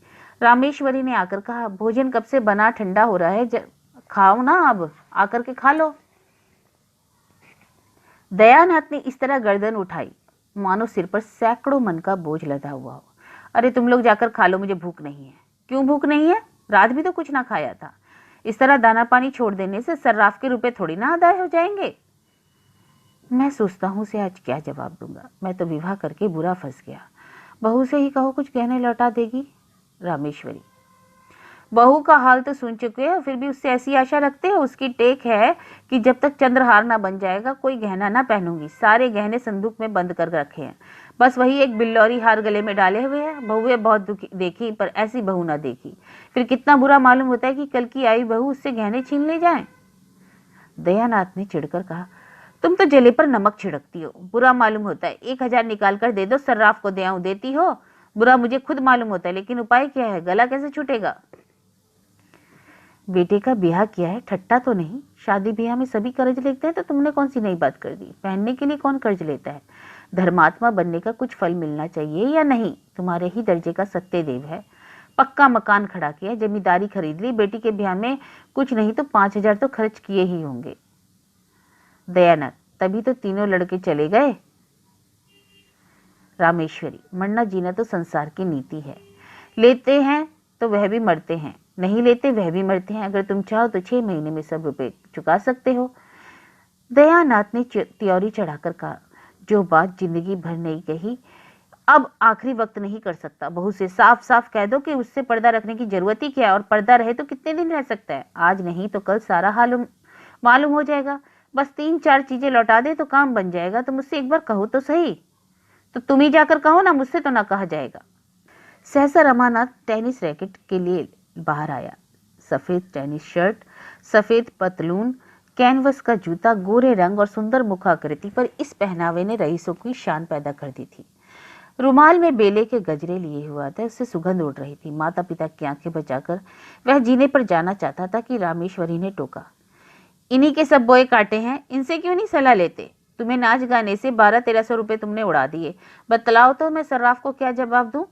Speaker 2: रामेश्वरी ने आकर कहा, भोजन कब से बना, ठंडा हो रहा है, खाओ ना, अब आकर के खा लो। दयानाथ ने इस तरह गर्दन उठाई मानो सिर पर सैकड़ों मन का बोझ लदा हुआ हो। अरे तुम लोग जाकर खा लो, मुझे भूख नहीं है। क्यों भूख नहीं है, रात भी तो कुछ ना खाया था। इस तरह दाना पानी छोड़ देने से सर्राफ के रुपए थोड़ी ना अदा हो जाएंगे। मैं सोचता हूँ उसे आज क्या जवाब दूंगा, मैं तो विवाह करके बुरा फंस गया। बहू से ही कहो कुछ गहने लौटा देगी। रामेश्वरी, बहू का हाल तो सुन चुके हो, फिर भी उससे ऐसी आशा रखते हो। उसकी टेक है कि जब तक चंद्रहार ना बन जाएगा कोई गहना ना पहनूंगी। सारे गहने संदूक में बंद कर रखे हैं, बस वही एक बिल्लौरी हार गले में डाले हुए हैं। बहुएं बहुत दुखी देखी, पर ऐसी बहू ना देखी। फिर कितना बुरा मालूम होता है कि कल की आई बहू उससे गहने छीन ले जाए। दयानाथ ने चिढ़कर कहा, तुम तो जले पर नमक छिड़कती हो। बुरा मालूम होता है, 1000 निकाल कर दे दो, सर्राफ को दे आऊं, देती हो। बुरा मुझे खुद मालूम होता है, लेकिन उपाय क्या है, गला कैसे छूटेगा। बेटे का ब्याह किया है, ठट्टा तो नहीं। शादी ब्याह में सभी कर्ज लेते हैं, तो तुमने कौन सी नई बात कर दी। पहनने के लिए कौन कर्ज लेता है। धर्मात्मा बनने का कुछ फल मिलना चाहिए या नहीं। तुम्हारे ही दर्जे का सत्यदेव है, पक्का मकान खड़ा किया, जमींदारी खरीद ली। बेटी के ब्याह में कुछ नहीं तो 5000 तो खर्च किए ही होंगे। दयानंद, तभी तो तीनों लड़के चले गए। रामेश्वरी, मरना जीना तो संसार की नीति है। लेते हैं तो वह भी मरते हैं, नहीं लेते वह भी मरते हैं। अगर तुम चाहो तो 6 महीने में सब रुपए चुका सकते हो। दयानाथ ने त्योरी चढ़ाकर कहा, जो बात जिंदगी भर नहीं कही, अब आखिरी वक्त नहीं कर सकता। बहू से साफ साफ कह दो कि उससे पर्दा रखने की जरूरत ही क्या है, और पर्दा रहे तो कितने दिन रह सकता है। आज नहीं तो कल सारा हाल मालूम हो जाएगा। बस 3-4 चीजें लौटा दे तो काम बन जाएगा। तो मुझसे एक बार कहो तो सही। तो तुम ही जाकर कहो ना, मुझसे तो ना कहा जाएगा। सहसा रमानाथ टेनिस रैकेट के लिए बाहर आया। सफेद टेनिस शर्ट, सफेद पतलून, कैनवस का जूता, गोरे रंग और सुंदर मुखाकृति पर इस पहनावे ने रईसों की शान पैदा कर दी थी। रुमाल में बेले के गजरे लिए हुआ था, उससे सुगंध उड़ रही थी। माता पिता की आंखें बचाकर वह जीने पर जाना चाहता था कि रामेश्वरी ने टोका, इन्हीं के सब बोए काटे हैं, इनसे क्यों नहीं सलाह लेते? तुम्हें नाच गाने से 1200-1300 रुपए तुमने उड़ा दिए। बतलाओ तो मैं सर्राफ को क्या जवाब दूं?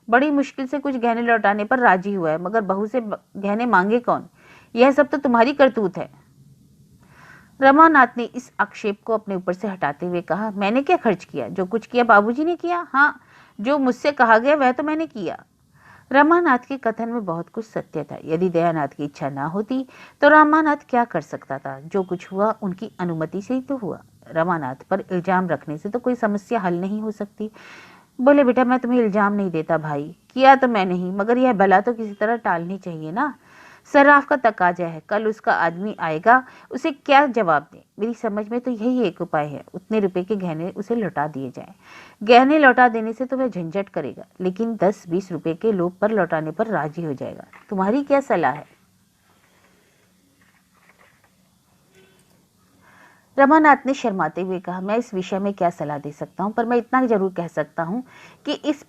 Speaker 2: बड़ी मुश्किल से कुछ गहने लौटाने पर राजी हुआ है, मगर बहू से गहने मांगे कौन? यह सब तो तुम्हारी करतूत है। रमानाथ ने इस आक्षेप को अपने ऊपर से हटाते हुए कहा, मैंने क्या खर्च किया? जो कुछ किया बाबूजी ने किया। हाँ, जो मुझसे कहा गया वह तो मैंने किया। रमानाथ के कथन में बहुत कुछ सत्य था। यदि दयानाथ की इच्छा ना होती तो रमानाथ क्या कर सकता था? जो कुछ हुआ उनकी अनुमति से ही तो हुआ। रमानाथ पर इल्जाम रखने से तो कोई समस्या हल नहीं हो सकती। बोले, बेटा मैं तुम्हें इल्जाम नहीं देता भाई, किया तो मैं नहीं, मगर यह बला तो किसी तरह टालनी चाहिए ना। सर्राफ का तकाजा है, कल उसका आदमी आएगा, उसे क्या जवाब दे? मेरी समझ में तो यही एक उपाय है, उतने रुपए के गहने उसे लौटा दिए जाएं। गहने लौटा देने से तो वह झंझट करेगा, लेकिन 10-20 रुपए के लोभ पर लौटाने पर राजी हो जाएगा। तुम्हारी क्या सलाह है? रमानाथ ने शर्माते हुए कहा, मैं इस विषय में क्या सलाह दे सकता हूँ, पर मैं इतना जरूर कह सकता हूँ कि इस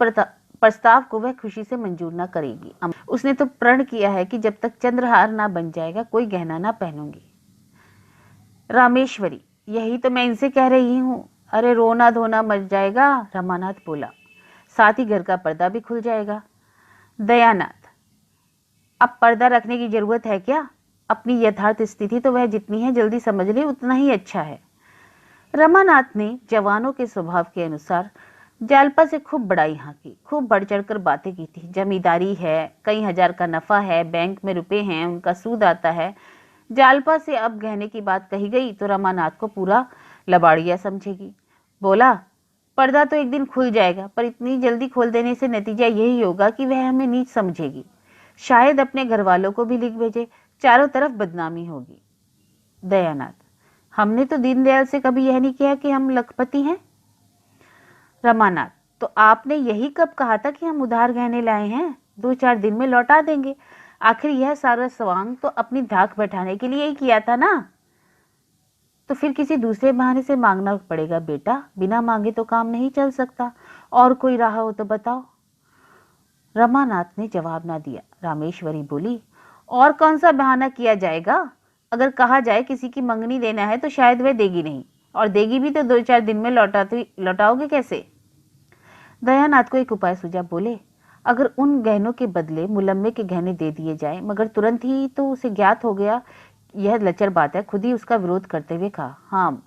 Speaker 2: प्रस्ताव को वह खुशी से मंजूर ना करेगी। उसने तो प्रण किया है कि जब तक चंद्रहार ना बन जाएगा कोई गहना ना पहनूंगी। रामेश्वरी, यही तो मैं इनसे कह रही हूँ। अरे रोना धोना मर जाएगा, रमानाथ बोला, साथ ही घर का पर्दा भी खुल जाएगा। दयानाथ, अब पर्दा रखने की जरूरत है क्या? अपनी यथार्थ स्थिति तो वह जितनी है जल्दी समझ ले उतना ही अच्छा है। रमानाथ ने जवानों के स्वभाव के अनुसार जालपा से खूब बड़ाई हाँकी, खूब बढ़ चढ़कर बातें की थी। जमींदारी है, कई हजार का नफा है, बैंक में रुपए हैं, उनका सूद आता है। जालपा से अब गहने की बात कही गई तो रमानाथ को पूरा लबाड़िया समझेगी। बोला, पर्दा तो एक दिन खुल जाएगा, पर इतनी जल्दी खोल देने से नतीजा यही होगा कि वह हमें नीच समझेगी, शायद अपने घर वालों को भी लिख भेजे, चारों तरफ बदनामी होगी। दयानाथ, हमने तो दीनदयाल से कभी यह नहीं किया कि हम लखपति हैं। रमानाथ, तो आपने यही कब कहा था कि हम उधार गहने लाए हैं, 2-4 दिन में लौटा देंगे? आखिर यह सारा स्वांग तो अपनी धाक बैठाने के लिए ही किया था ना। तो फिर किसी दूसरे बहाने से मांगना पड़ेगा बेटा, बिना मांगे तो काम नहीं चल सकता। और कोई राह हो तो बताओ। रमानाथ ने जवाब ना दिया। रामेश्वरी बोली, और कौन सा बहाना किया जाएगा? अगर कहा जाए किसी की मंगनी देना है तो शायद वह देगी नहीं, और देगी भी तो 2-4 दिन में लौटाओगे कैसे? दयानाथ को एक उपाय सूझा। बोले, अगर उन गहनों के बदले मुलम्मे के गहने दे दिए जाए, मगर तुरंत ही तो उसे ज्ञात हो गया यह लचर बात है। खुद ही उसका विरोध करते हुए कहा, हाँ,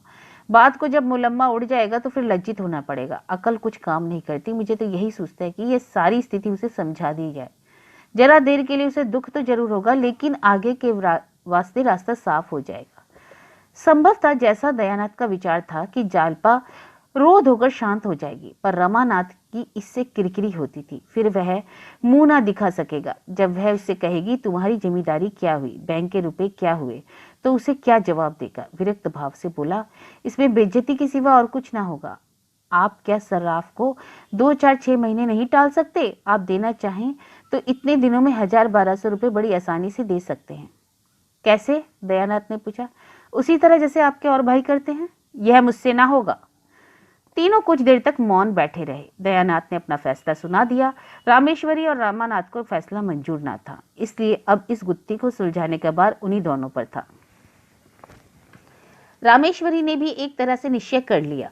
Speaker 2: बात को जब मुलम्मा उड़ जाएगा तो फिर लज्जित होना पड़ेगा। अकल कुछ काम नहीं करती। मुझे तो यही सोचता है कि यह सारी स्थिति उसे समझा दी जाए। जरा देर के लिए उसे दुख तो जरूर होगा, लेकिन आगे के वास्ते रास्ता साफ हो जाएगा। संभवतः जैसा दयानाथ का विचार था कि जालपा रोध होकर शांत हो जाएगी, पर रमानाथ की इससे किरकिरी होती थी। फिर वह मुंह ना दिखा सकेगा। जब वह उससे कहेगी, तुम्हारी जिम्मेदारी क्या हुई, बैंक के रुपए क्या हुए, तो उसे क्या जवाब देगा? विरक्त भाव से बोला, इसमें बेइज्जती के सिवा और कुछ ना होगा। आप क्या सर्राफ को 2-4-6 महीने नहीं टाल सकते? आप देना चाहें तो इतने दिनों में 1000-1200 रुपए बड़ी आसानी से दे सकते हैं। कैसे? दयानाथ ने पूछा। उसी तरह जैसे आपके और भाई करते हैं। यह मुझसे ना होगा। तीनों कुछ देर तक मौन बैठे रहे। दयानाथ ने अपना फैसला सुना दिया। रामेश्वरी और रमानाथ को फैसला मंजूर ना था, इसलिए अब इस गुत्थी को सुलझाने का भार उन्हीं दोनों पर था। रामेश्वरी ने भी एक तरह से निश्चय कर लिया।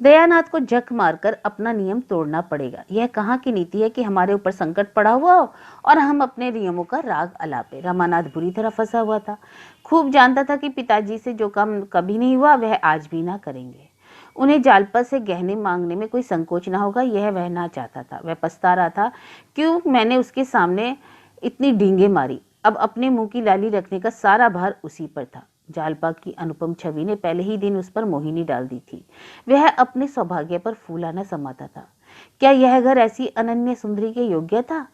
Speaker 2: दयानाथ को झक मारकर अपना नियम तोड़ना पड़ेगा। यह कहाँ की नीति है कि हमारे ऊपर संकट पड़ा हुआ हो और हम अपने नियमों का राग अलापे। रमानाथ बुरी तरह फंसा हुआ था। खूब जानता था कि पिताजी से जो काम कभी नहीं हुआ वह आज भी ना करेंगे। उन्हें जालपा से गहने मांगने में कोई संकोच ना होगा, यह वह ना चाहता था। वह पछता रहा था, क्यों मैंने उसके सामने इतनी डींगे मारी। अब अपने मुंह की लाली रखने का सारा भार उसी पर था। जालपा की अनुपम छवि ने पहले ही दिन उस पर मोहिनी डाल दी थी। वह अपने सौभाग्य पर फूला न समाता था। क्या यह घर ऐसी अनन्य सुंदरी के योग्य था?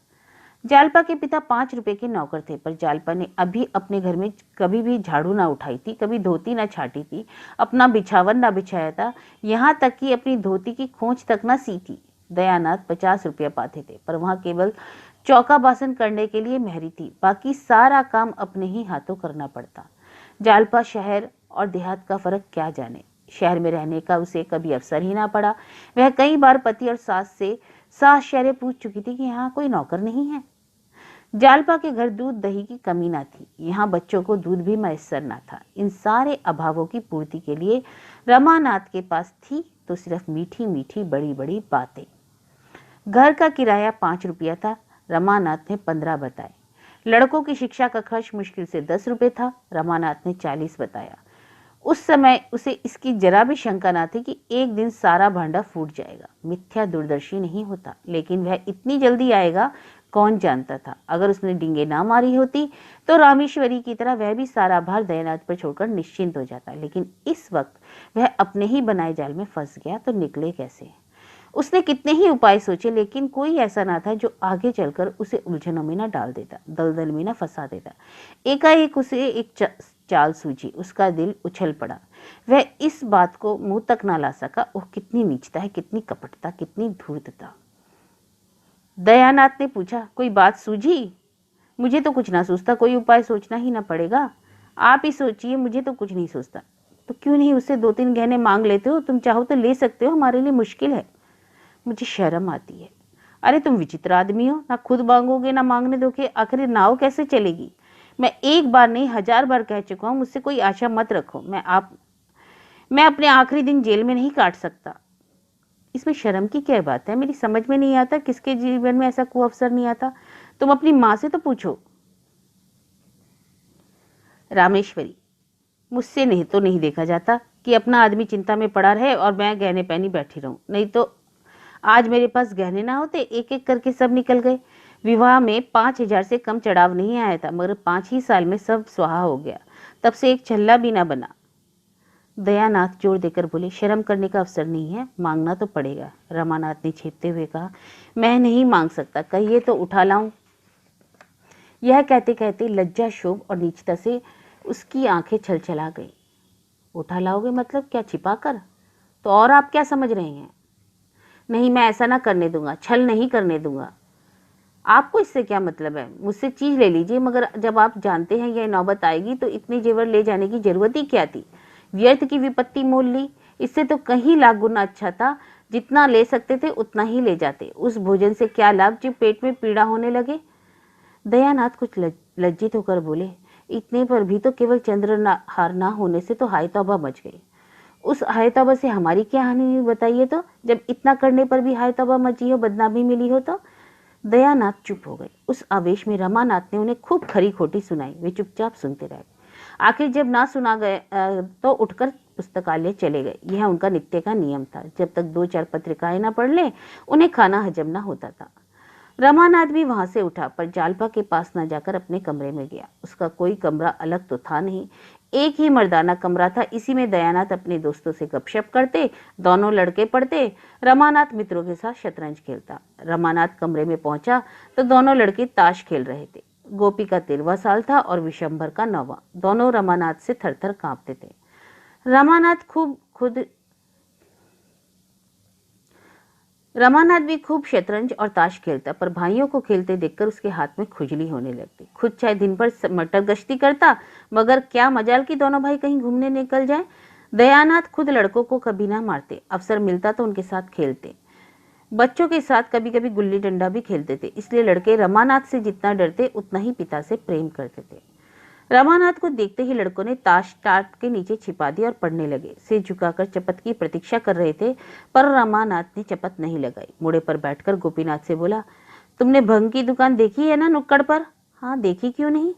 Speaker 2: जालपा के पिता 5 रुपए के नौकर थे, पर जालपा ने अभी अपने घर में कभी भी झाड़ू ना उठाई थी, कभी धोती ना छाटी थी, अपना बिछावन ना बिछाया था, यहाँ तक कि अपनी धोती की खोंच तक ना सी थी। दयानाथ 50 रुपया पाते थे, पर वहाँ केवल चौका बासन करने के लिए मेहरी थी, बाकी सारा काम अपने ही हाथों करना पड़ता। जालपा शहर और देहात का फर्क क्या जाने। शहर में रहने का उसे कभी अवसर ही ना पड़ा। वह कई बार पति और सास से सास शहरे पूछ चुकी थी कि यहाँ कोई नौकर नहीं है। जालपा के घर दूध दही की कमी ना थी, यहाँ बच्चों को दूध भी मैसर ना था। इन सारे अभावों की पूर्ति के लिए रमानाथ के पास थी तो सिर्फ मीठी मीठी बड़ी बड़ी बातें। घर का किराया 5 रुपया था, रमानाथ ने 15 बताए। लड़कों की शिक्षा का खर्च मुश्किल से 10 रुपए था, रमानाथ ने 40 बताया। उस समय उसे इसकी जरा भी शंका ना थी कि एक दिन सारा भांडा फूट जाएगा। मिथ्या दूरदर्शी नहीं होता, लेकिन वह इतनी जल्दी आएगा कौन जानता था। अगर उसने डींगे ना मारी होती तो रामेश्वरी की तरह वह भी सारा भार दयानाथ पर छोड़कर निश्चिंत हो जाता, लेकिन इस वक्त वह अपने ही बनाए जाल में फंस गया तो निकले कैसे। उसने कितने ही उपाय सोचे, लेकिन कोई ऐसा ना था जो आगे चलकर उसे उलझनों में ना डाल देता, दलदल में ना फंसा देता। एकाएक उसे एक चाल सूझी, उसका दिल उछल पड़ा। वह इस बात को मुंह तक ना ला सका। ओह, कितनी नीचता है, कितनी कपटता, कितनी धूर्तता। दयानाथ ने पूछा, कोई बात सूझी? मुझे तो कुछ ना सूझता, कोई उपाय सोचना ही ना पड़ेगा। आप ही सोचिए, मुझे तो कुछ नहीं सोचता। तो क्यों नहीं उससे 2-3 गहने मांग लेते हो? तुम चाहो तो ले सकते हो, हमारे लिए मुश्किल है। मुझे शर्म आती है। अरे तुम विचित्र आदमी हो, ना खुद मांगोगे ना मांगने दोगे, आखिर नाव कैसे चलेगी? मैं एक बार नहीं 1000 बार कह चुका हूं, मुझसे कोई आशा मत रखो। मैं अपने आखिरी दिन जेल में नहीं काट सकता। इसमें शर्म की क्या बात है? मेरी समझ में नहीं आता किसके जीवन में ऐसा कोई अवसर नहीं आता। तुम अपनी माँ से तो पूछो। रामेश्वरी, मुझसे नहीं तो नहीं देखा जाता कि अपना आदमी चिंता में पड़ा रहे और मैं गहने पहनी बैठी रहूं। नहीं तो आज मेरे पास गहने ना होते, एक एक करके सब निकल गए। विवाह में 5000 से कम चढ़ाव नहीं आया था, मगर 5 ही साल में सब स्वाहा हो गया। तब से एक छल्ला भी ना बना। दयानाथ जोर देकर बोले, शर्म करने का अवसर नहीं है, मांगना तो पड़ेगा। रमानाथ ने छेपते हुए कहा, मैं नहीं मांग सकता, कहिए तो उठा लाऊं। यह कहते कहते लज्जा, शोभ और नीचता से उसकी आंखें छलछला गई। उठा लाओगे मतलब क्या, छिपा कर? तो और आप क्या समझ रहे हैं? नहीं, मैं ऐसा ना करने दूंगा, छल नहीं करने दूंगा। आपको इससे क्या मतलब है? मुझसे चीज ले लीजिए, मगर जब आप जानते हैं यह नौबत आएगी तो इतने जेवर ले जाने की जरूरत ही क्या थी? व्यर्थ की विपत्ति मोल ली। इससे तो कहीं लाख गुना अच्छा था, जितना ले सकते थे उतना ही ले जाते। उस भोजन से क्या लाभ जो पेट में पीड़ा होने लगे? दयानाथ कुछ लज्जित होकर बोले, इतने पर भी तो केवल चंद्रहार ना होने से तो हाय तौबा मच गई। उस हाय तौबा से हमारी क्या हानि बताइए तो? जब इतना करने पर भी हाय तौबा मची हो, बदनामी मिली हो तो? दयानाथ चुप हो गए। उस आवेश में रमानाथ ने उन्हें खूब खरी खोटी सुनाई। वे चुपचाप सुनते रहे। आखिर जब ना सुना गए तो उठकर पुस्तकालय चले गए। यह उनका नित्य का नियम था। जब तक 2-4 पत्रिकाएं ना पढ़ ले, उन्हें खाना हजम ना होता था। रमानाथ भी वहां से उठा, पर जालपा के पास न जाकर अपने कमरे में गया। उसका कोई कमरा अलग तो था नहीं, एक ही मर्दाना कमरा था। इसी में दयानाथ अपने दोस्तों से गपशप करते, दोनों लड़के पढ़ते, रमानाथ मित्रों के साथ शतरंज खेलता। रमानाथ कमरे में पहुंचा तो दोनों लड़के ताश खेल रहे थे। गोपी का 13वां साल था और विशंभर का 9वां। दोनों रमानाथ से थरथर कांपते थे। रमानाथ भी खूब शतरंज और ताश खेलता, पर भाइयों को खेलते देखकर उसके हाथ में खुजली होने लगती। खुद चाहे दिन भर मटर गश्ती करता, मगर क्या मजाल कि दोनों भाई कहीं घूमने निकल जाएं। दयानाथ खुद लड़कों को कभी ना मारते, अवसर मिलता तो उनके साथ खेलते। बच्चों के साथ कभी कभी गुल्ली डंडा भी खेलते थे। इसलिए लड़के रमानाथ से जितना डरते उतना ही पिता से प्रेम करते थे। रमानाथ को देखते ही लड़कों ने ताश टाट के नीचे छिपा दी और पढ़ने लगे। सिर झुकाकर चपत की प्रतीक्षा कर रहे थे, पर रमानाथ ने चपत नहीं लगाई। मुड़े पर बैठकर गोपीनाथ से बोला, तुमने भंग की दुकान देखी है ना नुक्कड़ पर? हाँ, देखी, क्यों नहीं।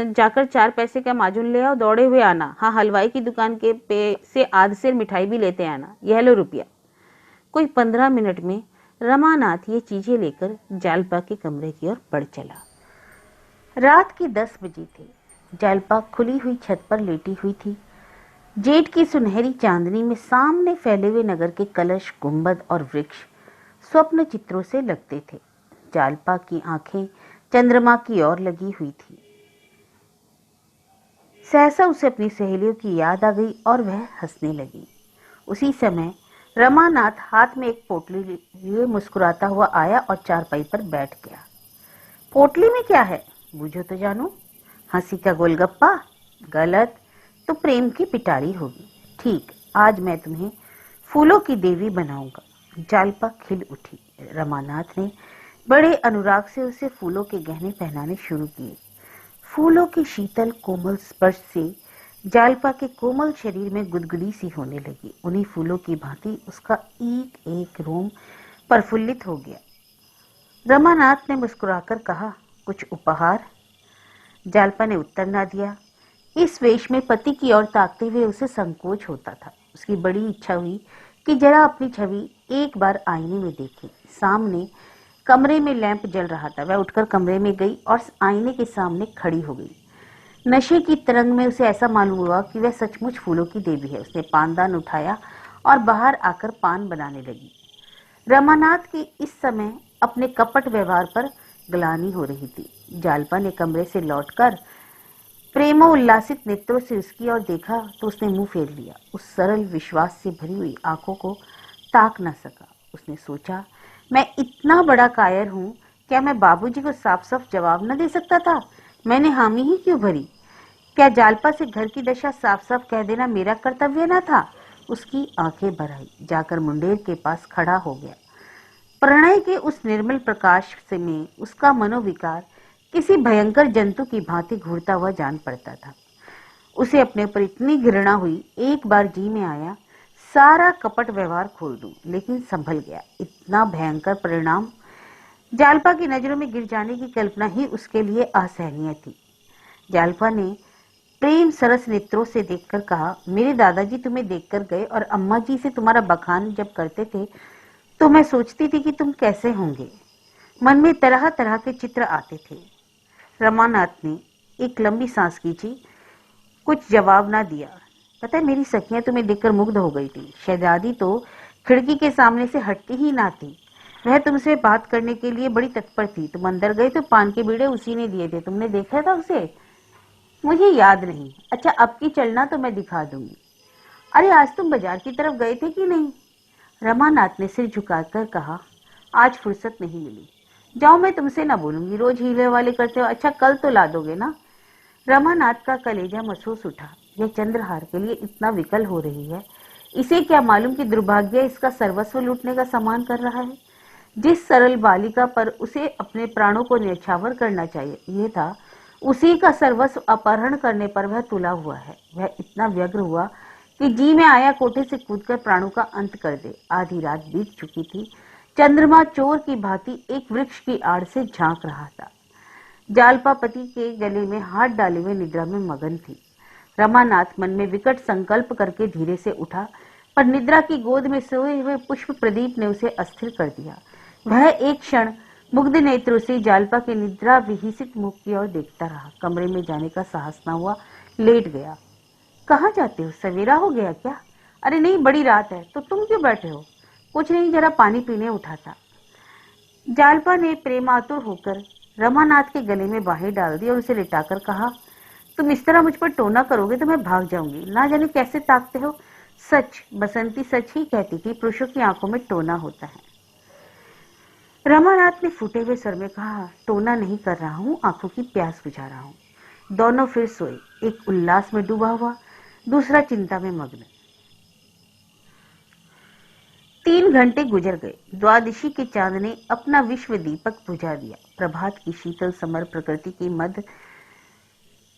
Speaker 2: जाकर 4 पैसे का माजून ले आओ, दौड़े हुए आना। हाँ, हलवाई की दुकान के पे से आध सेर मिठाई भी लेते आना। यह लो रुपया। कोई 15 मिनट में रमानाथ ये चीजें लेकर जालपा के कमरे की ओर बढ़ चला। रात के 10 बजे थे। जालपा खुली हुई छत पर लेटी हुई थी। जेठ की सुनहरी चांदनी में सामने फैले हुए नगर के कलश, गुंबद और वृक्ष स्वप्न चित्रों से लगते थे। जालपा की आंखें चंद्रमा की ओर लगी हुई थी। सहसा उसे अपनी सहेलियों की याद आ गई और वह हंसने लगी। उसी समय रमानाथ हाथ में एक पोटली लिए मुस्कुराता हुआ आया और चारपाई पर बैठ गया। पोटली में क्या है, बूझो तो जानू। हंसी का गोलगप्पा? गलत, तो प्रेम की पिटारी होगी। ठीक, आज मैं तुम्हें फूलों की देवी बनाऊंगा। जालपा खिल उठी। रमानाथ ने बड़े अनुराग से उसे फूलों के गहने पहनाने शुरू किए। फूलों के शीतल कोमल स्पर्श से जालपा के कोमल शरीर में गुदगुदी सी होने लगी। उन्हीं फूलों की भांति उसका एक एक रोम प्रफुल्लित हो गया। रमानाथ ने मुस्कुराकर कहा, कुछ उपहार? जालपा ने उत्तर ना दिया। इस वेश में पति की ओर ताकते हुए उसे संकोच होता था। उसकी बड़ी इच्छा हुई कि जरा अपनी छवि एक बार आईने में देखे। सामने कमरे में लैंप जल रहा था। वह उठकर कमरे में गई और आईने के सामने खड़ी हो गई। नशे की तरंग में उसे ऐसा मालूम हुआ कि वह सचमुच फूलों की देवी है। उसने पानदान उठाया और बाहर आकर पान बनाने लगी। रमानाथ की इस समय अपने कपट व्यवहार पर ग्लानि हो रही थी। जालपा ने कमरे से लौटकर प्रेमोल्लासित नेत्रों से उसकी ओर देखा तो उसने मुंह फेर लिया। उस सरल विश्वास से भरी हुई आंखों को ताक न सका। उसने सोचा, मैं इतना बड़ा कायर हूं, क्या मैं बाबूजी को साफ साफ जवाब न दे सकता था? मैंने हामी ही क्यों भरी? क्या जालपा से घर की दशा साफ साफ कह देना मेरा कर्तव्य न था? उसकी आंखें भर आई। जाकर मुंडेर के पास खड़ा हो गया। प्रणय के उस निर्मल प्रकाश से में उसका मनोविकार किसी भयंकर जंतु की भांति घूरता हुआ जान पड़ता था। उसे अपने ऊपर इतनी घृणा हुई, एक बार जी में आया सारा कपट व्यवहार खोल दूं, लेकिन संभल गया। इतना भयंकर परिणाम जालपा की नजरों में गिर जाने की कल्पना ही उसके लिए असहनीय थी। जालपा ने प्रेम सरस नेत्रों से देखकर कहा, मेरे दादाजी तुम्हें देखकर गए और अम्मा जी से तुम्हारा बखान जब करते थे तो मैं सोचती थी कि तुम कैसे होंगे। मन में तरह तरह के चित्र आते थे। रमानाथ ने एक लंबी सांस खींची, कुछ जवाब ना दिया। पता है, मेरी सखियां तुम्हें देखकर मुग्ध हो गई थी। शहजादी तो खिड़की के सामने से हटती ही ना थी। वह तुमसे बात करने के लिए बड़ी तत्पर थी। तुम अंदर गए तो पान के बीड़े उसी ने दिए थे। तुमने देखा था उसे? मुझे याद नहीं। अच्छा, अब की चलना तो मैं दिखा दूंगी। अरे, आज तुम बाजार की तरफ गए थे कि नहीं? रमानाथ ने सिर झुकाकर कहा, आज फुर्सत नहीं मिली। जाओ, मैं तुमसे ना बोलूंगी। रोज हीले वाले करते हो। अच्छा, कल तो ला दोगे ना? रमानाथ का कलेजा महसूस उठा। यह चंद्रहार के लिए इतना विकल हो रही है। इसे क्या मालूम कि दुर्भाग्य इसका सर्वस्व लूटने का सामान कर रहा है। जिस सरल बालिका पर उसे अपने प्राणों को न्यौछावर करना चाहिए ये था, उसी का सर्वस्व अपहरण करने पर वह तुला हुआ है। वह इतना व्यग्र हुआ कि जी में आया कोठे से कूदकर प्राणों का अंत कर दे। आधी रात बीत चुकी थी। चंद्रमा चोर की भांति एक वृक्ष की आड़ से झांक रहा था। जालपा पति के गले में हाथ डाले हुए निद्रा में मगन थी। रमानाथ मन में विकट संकल्प करके धीरे से उठा, पर निद्रा की गोद में सोए हुए पुष्प प्रदीप ने उसे अस्थिर कर दिया। वह एक क्षण मुग्ध नेत्रों से जालपा के निद्रा विहिसित मुख की ओर देखता रहा। कमरे में जाने का साहस न हुआ, लेट गया। कहाँ जाते हो? सवेरा हो गया क्या? अरे नहीं, बड़ी रात है। तो तुम क्यों बैठे हो? कुछ नहीं, जरा पानी पीने उठा था। जालपा ने प्रेमातुर होकर रमानाथ के गले में बाहें डाल दी और उसे लिटाकर कहा, तुम इस तरह मुझ पर टोना करोगे तो मैं भाग जाऊंगी। ना जाने कैसे ताकते हो। सच, बसंती सच ही कहती थी, पुरुषों की आंखों में टोना होता है। रमानाथ ने फूटे हुए स्वर में कहा, टोना नहीं कर रहा हूं, आंखों की प्यास बुझा रहा हूं। दोनों फिर सोए, एक उल्लास में डूबा हुआ, दूसरा चिंता में मग्न। 3 घंटे गुजर गए। द्वादशी के चांद ने अपना विश्व दीपक बुझा दिया। प्रभात की शीतल समर प्रकृति की मद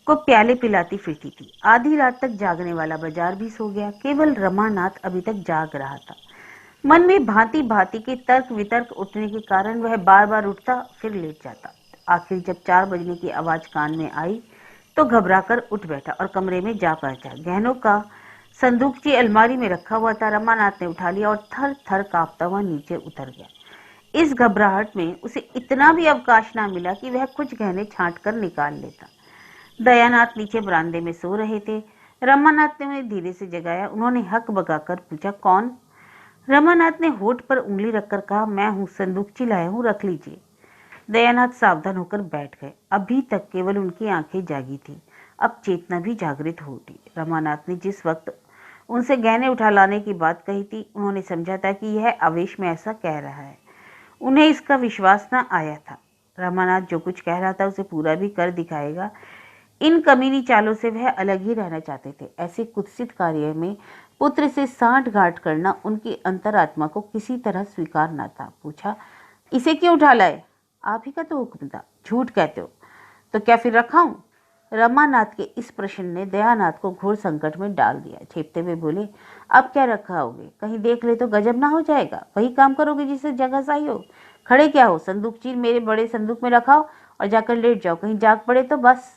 Speaker 2: को प्याले पिलाती फिरती थी। आधी रात तक जागने वाला बाजार भी सो गया। केवल रमानाथ अभी तक जाग रहा था। मन में भांति भांति के तर्क वितर्क उठने के कारण वह बार बार उठता फिर लेट जाता। आखिर जब 4 बजने की आवाज कान में आई तो घबराकर उठ बैठा और कमरे में जा पहुंचा। गहनों का संदूकची अलमारी में रखा हुआ था। रमानाथ ने उठा लिया और थर थर कांपता हुआ नीचे उतर गया। इस घबराहट में उसे इतना भी अवकाश ना मिला कि वह कुछ गहने छांट कर निकाल लेता। दयानाथ नीचे बरामदे में सो रहे थे। रमानाथ ने उन्हें धीरे से जगाया। उन्होंने हक बगाकर पूछा, कौन? रमानाथ ने होठ पर उंगली रखकर कहा, मैं हूं, संदूकची लाया हूं, रख लीजिए। दयानाथ सावधान होकर बैठ गए। अभी तक केवल उनकी आंखें जागी थी, अब चेतना भी जागृत हो उठी। रमानाथ ने जिस वक्त उनसे गहने उठा लाने की बात कही थी, उन्होंने समझा था कि यह आवेश में ऐसा कह रहा है। उन्हें इसका विश्वास न आया था। रमानाथ जो कुछ कह रहा था उसे पूरा भी कर दिखाएगा। इन कमीनी चालों से वह अलग ही रहना चाहते थे। ऐसे कुत्सित कार्य में पुत्र से सांठ-गांठ करना उनकी अंतरात्मा को किसी तरह स्वीकार न था। पूछा, इसे क्यों उठा लाए? आप ही का तो हुक्म था। झूठ कहते हो तो क्या फिर रखाऊं? रमानाथ के इस प्रश्न ने दयानाथ को घोर संकट में डाल दिया। छेपते हुए बोले, अब क्या रखाओगे? कहीं देख ले तो गजब ना हो जाएगा। वही काम करोगे जिससे जगह सही हो। खड़े क्या हो? संदूक चीर मेरे बड़े संदूक में रखाओ और जाकर लेट जाओ। कहीं जाग पड़े तो बस।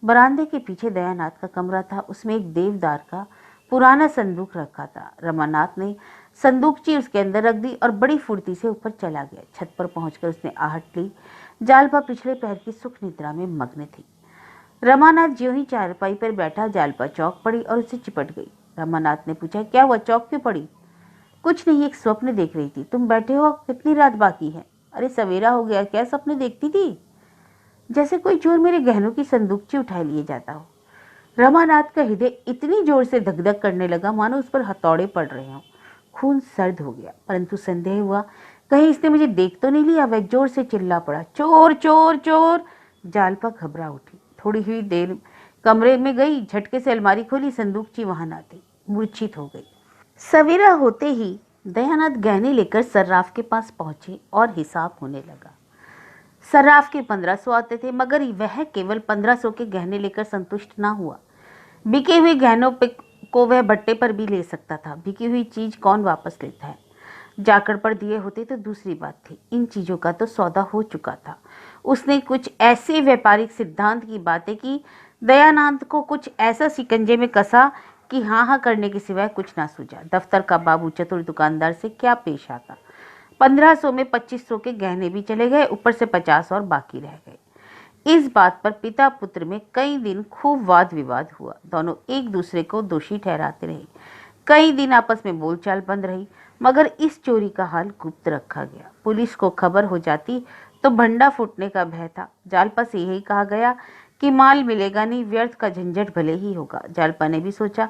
Speaker 2: बरामदे के पीछे दयानाथ का कमरा था। उसमें एक देवदार का पुराना संदूक रखा था। रमानाथ ने संदूकची उसके अंदर रख दी और बड़ी फुर्ती से ऊपर चला गया। छत पर पहुंचकर उसने आहट ली। जालपा पिछले पैर की सुख निद्रा में मग्न थी। रमानाथ ज्यों ही चारपाई पर बैठा, जालपा चौंक पड़ी और उससे चिपट गई। रमानाथ ने पूछा, क्या हुआ? चौंक क्यों पड़ी? कुछ नहीं, एक स्वप्न देख रही थी। तुम बैठे हो? कितनी रात बाकी है? अरे सवेरा हो गया, क्या सपने देखती थी? जैसे कोई चोर मेरे गहनों की संदूकची उठा लिए जाता हो। रमानाथ का हृदय इतनी जोर से धक-धक करने लगा मानो उस पर हथौड़े पड़ रहे हों। खून सर्द हो गया, परंतु संदेह हुआ कहीं इसने मुझे देख तो नहीं लिया। वह जोर से चिल्ला पड़ा, चोर चोर चोर। जालपा घबरा उठी। थोड़ी हुई देर कमरे में गई, झटके से अलमारी खोली, संदूकची वहां न थी। मूर्छित हो गई। सवेरा होते ही दयानंद गहने लेकर सर्राफ के पास पहुंचे और हिसाब होने लगा। सर्राफ के 1500 आते थे, मगर वह केवल 1500 के गहने लेकर संतुष्ट ना हुआ। बिके हुए गहनों को वह बट्टे पर भी ले सकता था। बिकी हुई चीज कौन वापस लेता है? जाकड़ पर दिए होते तो दूसरी बात थी। इन चीजों का तो सौदा हो चुका था। उसने कुछ ऐसे व्यापारिक सिद्धांत की बातें की, दयानंद को कुछ ऐसा शिकंजे में कसा कि हाँ हाँ करने के सिवाय कुछ ना सूझा। दफ्तर का बाबू चतुर दुकानदार से क्या पेश आता? 1500 में 2500 के गहने भी चले गए, ऊपर से 50 और बाकी रह गए। इस बात पर पिता पुत्र में कई दिन खूब वाद विवाद हुआ। दोनों एक दूसरे को दोषी ठहराते रहे। कई दिन आपस में बोलचाल बंद रही, मगर इस चोरी का हाल गुप्त रखा गया। पुलिस को खबर हो जाती तो भंडा फूटने का भय था। जालपा से यही कहा गया कि माल मिलेगा नहीं, व्यर्थ का झंझट भले ही होगा। जालपा ने भी सोचा,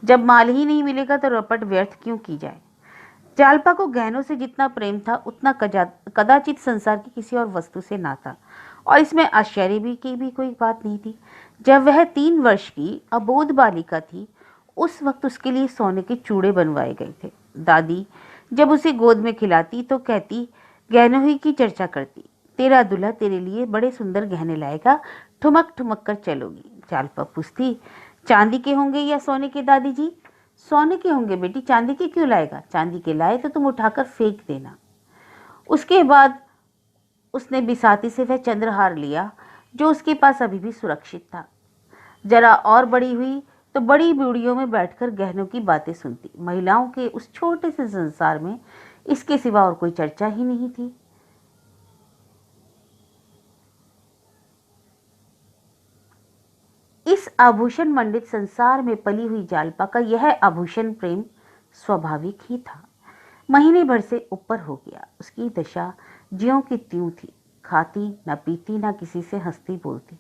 Speaker 2: जब माल ही नहीं मिलेगा तो रपट व्यर्थ क्यों की जाए। जालपा को गहनों से जितना प्रेम था उतना कदाचित संसार की किसी और वस्तु से ना था। और इसमें आश्चर्य भी कोई बात नहीं थी। जब वह 3 वर्ष की अबोध बालिका थी, उस वक्त उसके लिए सोने के चूड़े बनवाए गए थे। दादी जब उसे गोद में खिलाती तो कहती, गहनों ही की चर्चा करती, तेरा दूल्हा तेरे लिए बड़े सुंदर गहने लाएगा, ठुमक ठुमक कर चलोगी। जालपा पूछती, चांदी के होंगे या सोने के दादी जी? सोने के होंगे बेटी, चांदी के क्यों लाएगा? चांदी के लाए तो तुम उठाकर फेंक देना। उसके बाद उसने बिसाती से वह चंद्रहार लिया जो उसके पास अभी भी सुरक्षित था। जरा और बड़ी हुई तो बड़ी बेड़ियों में बैठकर गहनों की बातें सुनती। महिलाओं के उस छोटे से संसार में इसके सिवा और कोई चर्चा ही नहीं थी। इस आभूषण मंडित संसार में पली हुई जालपा का यह आभूषण प्रेम स्वाभाविक ही था। महीने भर से ऊपर हो गया। उसकी दशा ज्यों की त्यों थी। खाती न पीती, न किसी से हंसती बोलती,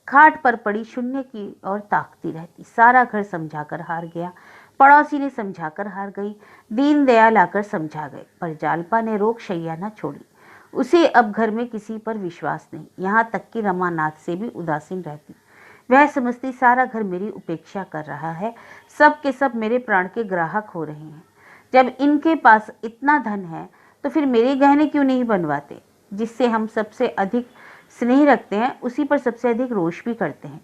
Speaker 2: खाट पर पड़ी शून्य की ओर ताकती रहती। सारा घर समझाकर हार गया, पड़ोसी ने समझाकर हार गई, दीन दयाल आकर समझा गए, पर जालपा ने रोक शैया न छोड़ी। उसे अब घर में किसी पर विश्वास नहीं, यहाँ तक कि रमानाथ से भी उदासीन रहती। वह समझती सारा घर मेरी उपेक्षा कर रहा है, सब के सब मेरे प्राण के ग्राहक हो रहे हैं। जब इनके पास इतना धन है तो फिर मेरे गहने क्यों नहीं बनवाते? जिससे हम सबसे अधिक स्नेह रखते हैं उसी पर सबसे अधिक रोष भी करते हैं।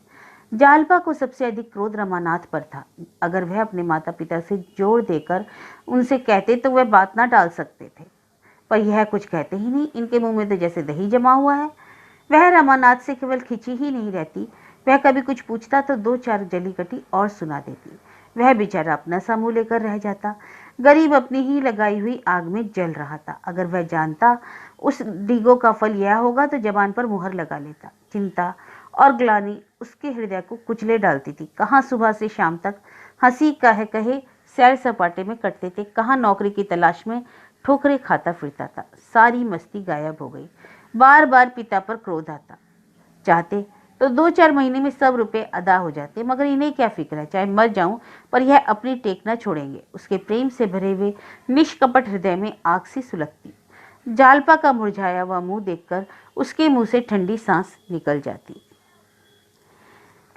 Speaker 2: जालपा को सबसे अधिक क्रोध रमानाथ पर था। अगर वह अपने माता पिता से जोर देकर उनसे कहते तो वह बात ना टाल सकते थे, पर यह कुछ कहते ही नहीं। इनके मुंह में तो जैसे दही जमा हुआ है। वह रमानाथ से केवल खिंची ही नहीं रहती, वह कभी कुछ पूछता तो 2-4 जलीकटी और सुना देती। वह बेचारा अपना सा मुंह लेकर रह जाता। गरीब अपनी ही लगाई हुई आग में जल रहा था। अगर वह जानता उस डीगों का फल यह होगा तो जबान पर मुहर लगा लेता। चिंता और ग्लानि उसके हृदय को कुचले डालती थी। कहाँ सुबह से शाम तक हंसी कहे सैर सपाटे में कटते थे, कहाँ नौकरी की तलाश में ठोकरें खाता फिरता था। सारी मस्ती गायब हो गई। बार बार पिता पर क्रोध आता। चाहते तो 2-4 महीने में सब रुपए अदा हो जाते, मगर इन्हें क्या फिक्र है, चाहे मर जाऊं पर यह अपनी टेक न छोड़ेंगे। उसके प्रेम से भरे हुए निष्कपट हृदय में आग सी सुलगती। जालपा का मुरझाया हुआ मुंह देखकर उसके मुंह से ठंडी सांस निकल जाती।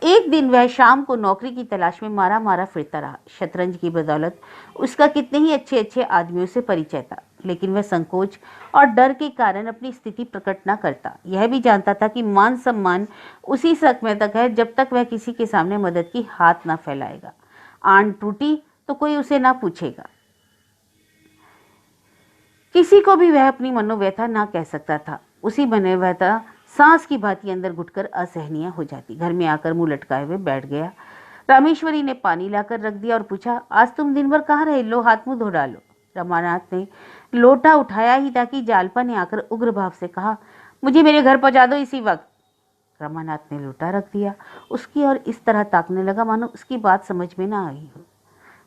Speaker 2: एक दिन वह शाम को नौकरी की तलाश में मारा मारा फिरता रहा। शतरंज की बदौलत उसका कितने ही अच्छे अच्छे आदमियों से परिचय था, लेकिन वह संकोच और डर के कारण अपनी स्थिति प्रकट न करता। यह भी जानता था कि मान सम्मान उसी समय तक है जब तक वह किसी के सामने मदद की हाथ ना फैलाएगा। आन टूटी तो कोई उसे ना पूछेगा। किसी को भी वह अपनी मनोव्यथा ना कह सकता था। उसी मनोव्यथा सांस की भांति अंदर घुटकर असहनीय हो जाती। घर में आकर मुंह लटकाए हुए बैठ गया। रामेश्वरी ने पानी लाकर रख दिया और पूछा, आज तुम दिन भर कहाँ रहे? लो हाथ मुंह धो डालो। रमानाथ ने लोटा उठाया ही था कि जालपा ने आकर उग्र भाव से कहा, मुझे मेरे घर पहुंचा दो इसी वक्त। रमानाथ ने लोटा रख दिया। उसकी और इस तरह ताकने लगा मानो उसकी बात समझ में ना आई हो।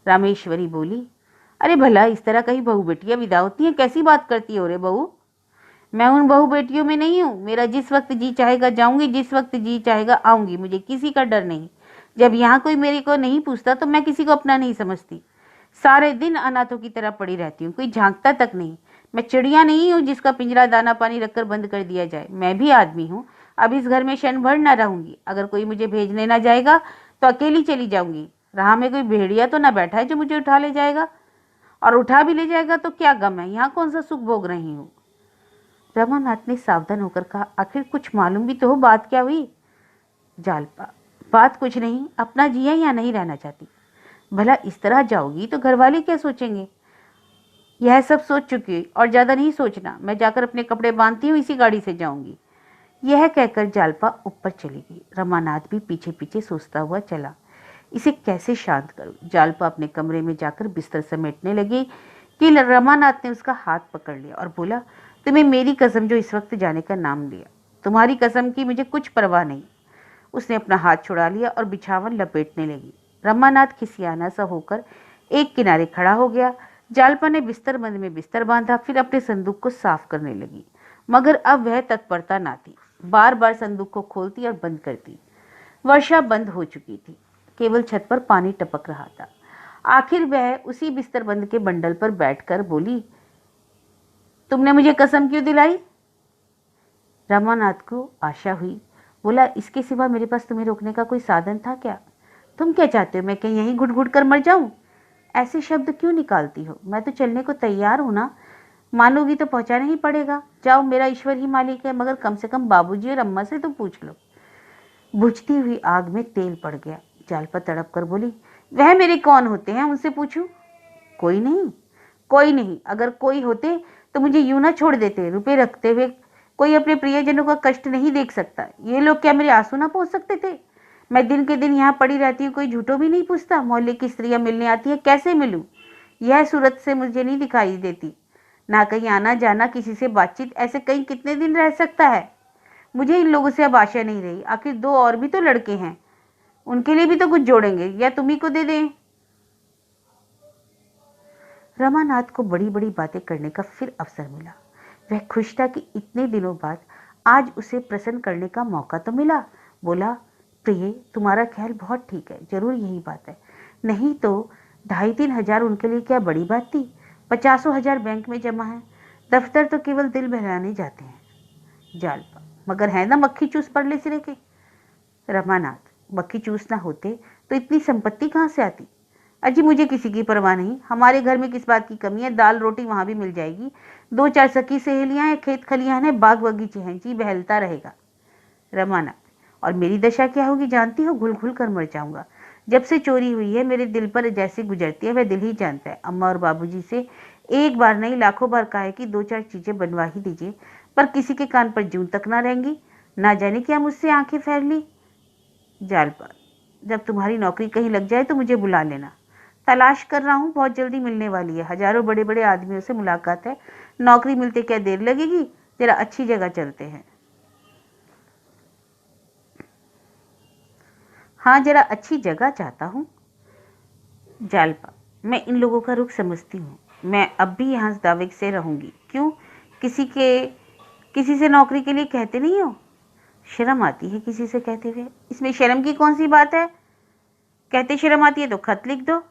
Speaker 2: रामेश्वरी बोली, अरे भला इस तरह कहीं बहू बेटियां विदा होती हैं? कैसी बात करती हो रे बहू? मैं उन बहू बेटियों में नहीं हूँ। मेरा जिस वक्त जी चाहेगा जाऊंगी, जिस वक्त जी चाहेगा आऊंगी। मुझे किसी का डर नहीं। जब यहाँ कोई मेरे को नहीं पूछता तो मैं किसी को अपना नहीं समझती। सारे दिन अनाथों की तरह पड़ी रहती हूँ, कोई झांकता तक नहीं। मैं चिड़िया नहीं हूँ जिसका पिंजरा दाना पानी रखकर बंद कर दिया जाए। मैं भी आदमी हूँ। अब इस घर में क्षण भर न रहूंगी। अगर कोई मुझे भेजने ना जाएगा तो अकेली चली जाऊंगी। राह में कोई भेड़िया तो ना बैठा है जो मुझे उठा ले जाएगा, और उठा भी ले जाएगा तो क्या गम है, यहाँ कौन सा सुख भोग रही हूँ। रमानाथ ने सावधान होकर कहा, आखिर कुछ मालूम भी तो हो, बात क्या हुई? जालपा, बात कुछ नहीं, अपना जिया यहाँ नहीं रहना चाहती। भला इस तरह जाओगी तो घरवाले क्या सोचेंगे? यह सब सोच चुकी और ज्यादा नहीं सोचना। मैं जाकर अपने कपड़े बांधती हूँ, इसी गाड़ी से जाऊंगी। यह कहकर जालपा ऊपर चली गई। रमानाथ भी पीछे पीछे सोचता हुआ चला, इसे कैसे शांत करूं। जालपा अपने कमरे में जाकर बिस्तर समेटने लगी कि रमानाथ ने उसका हाथ पकड़ लिया और बोला, तुम्हें मेरी कसम जो इस वक्त जाने का नाम लिया, तुम्हारी कसम की मुझे कुछ परवाह नहीं। उसने अपना हाथ छुड़ा लिया और बिछावन लपेटने लगी। रमानाथ खिसियाना सा होकर एक किनारे खड़ा हो गया। जालपा ने बिस्तर बंद में बिस्तर बांधा, फिर अपने संदूक को साफ करने लगी, मगर अब वह तत्परता ना थी। बार बार संदूक को खोलती और बंद करती। वर्षा बंद हो चुकी थी, केवल छत पर पानी टपक रहा था। आखिर वह उसी बिस्तर बंद के बंडल पर बैठकर बोली, तुमने मुझे कसम क्यों दिलाई? रमानाथ को आशा हुई। बोला, इसके सिवा मेरे पास तुम्हें रोकने का कोई साधन था क्या? तुम क्या चाहते हो, मैं कहीं यहीं घुट घुट कर मर जाऊं? ऐसे शब्द क्यों निकालती हो? मैं तो चलने को तैयार हूं ना। मानोगी तो पहुंचाना ही पड़ेगा। जाओ, मेरा ईश्वर ही मालिक है, मगर कम से कम बाबूजी और अम्मा से तो पूछ लो। बुझती हुई आग में तेल पड़ गया। जालपा तड़प कर बोली, वह मेरे कौन होते हैं, उनसे पूछूं? कोई नहीं, कोई नहीं। अगर कोई होते तो मुझे यूं ना छोड़ देते। रुपए रखते हुए कोई अपने प्रियजनों का कष्ट नहीं देख सकता। ये लोग क्या मेरे आंसू ना पोंछ सकते थे? मैं दिन के दिन यहाँ पड़ी रहती हूँ, कोई झूठो भी नहीं पूछता। मोहल्ले की स्त्रियां मिलने आती है, कैसे मिलूं? यह सूरत से मुझे नहीं दिखाई देती। ना कहीं आना जाना, किसी से बातचीत, ऐसे कहीं कितने दिन रह सकता है? मुझे इन लोगों से अब आशा नहीं रही। आखिर दो और भी तो लड़के हैं, उनके लिए भी तो कुछ जोड़ेंगे, या तुम्ही को दे दें। रमानाथ को बड़ी बड़ी बातें करने का फिर अवसर मिला। वह खुश था कि इतने दिनों बाद आज उसे प्रसन्न करने का मौका तो मिला। बोला, प्रिय, तुम्हारा ख्याल बहुत ठीक है, जरूर यही बात है। नहीं तो 2,500-3 हजार उनके लिए क्या बड़ी बात थी? 50,000 बैंक में जमा है। दफ्तर तो केवल दिल बहलाने जाते हैं। जालपा, मगर है ना मक्खी चूस परले सिरे के। रमानाथ, मक्खी चूस ना होते तो इतनी संपत्ति कहाँ से आती? अजी, मुझे किसी की परवाह नहीं। हमारे घर में किस बात की कमी है? दाल रोटी वहां भी मिल जाएगी। 2-4 सखी सहेलियां हैं, खेत खलियान है, बाग बगीचे हैं, जी बहलता रहेगा। रमानाथ, और मेरी दशा क्या होगी जानती हो? घुल घुल कर मर जाऊंगा। जब से चोरी हुई है मेरे दिल पर जैसे गुजरती है वह दिल ही जानता है। अम्मा और बाबूजी से एक बार नहीं लाखों बार कहा है कि 2-4 चीजें बनवा ही दीजिए, पर किसी के कान पर जूं तक ना रहेंगी। ना जाने क्या मुझसे आंखें फेर ली। जालपा, जब तुम्हारी नौकरी कहीं लग जाए तो मुझे बुला लेना। तलाश कर रहा हूँ, बहुत जल्दी मिलने वाली है। हजारों बड़े बड़े आदमियों से मुलाकात है। नौकरी मिलते क्या देर लगेगी? जरा अच्छी जगह चलते हैं। हाँ, जरा अच्छी जगह चाहता हूँ। जालपा, मैं इन लोगों का रुख समझती हूँ। मैं अब भी यहाँ दावे से रहूंगी। क्यों? किसी के किसी से नौकरी के लिए कहते नहीं हो? शर्म आती है किसी से कहते हुए। इसमें शर्म की कौन सी बात है? कहते शर्म आती है तो खत लिख दो।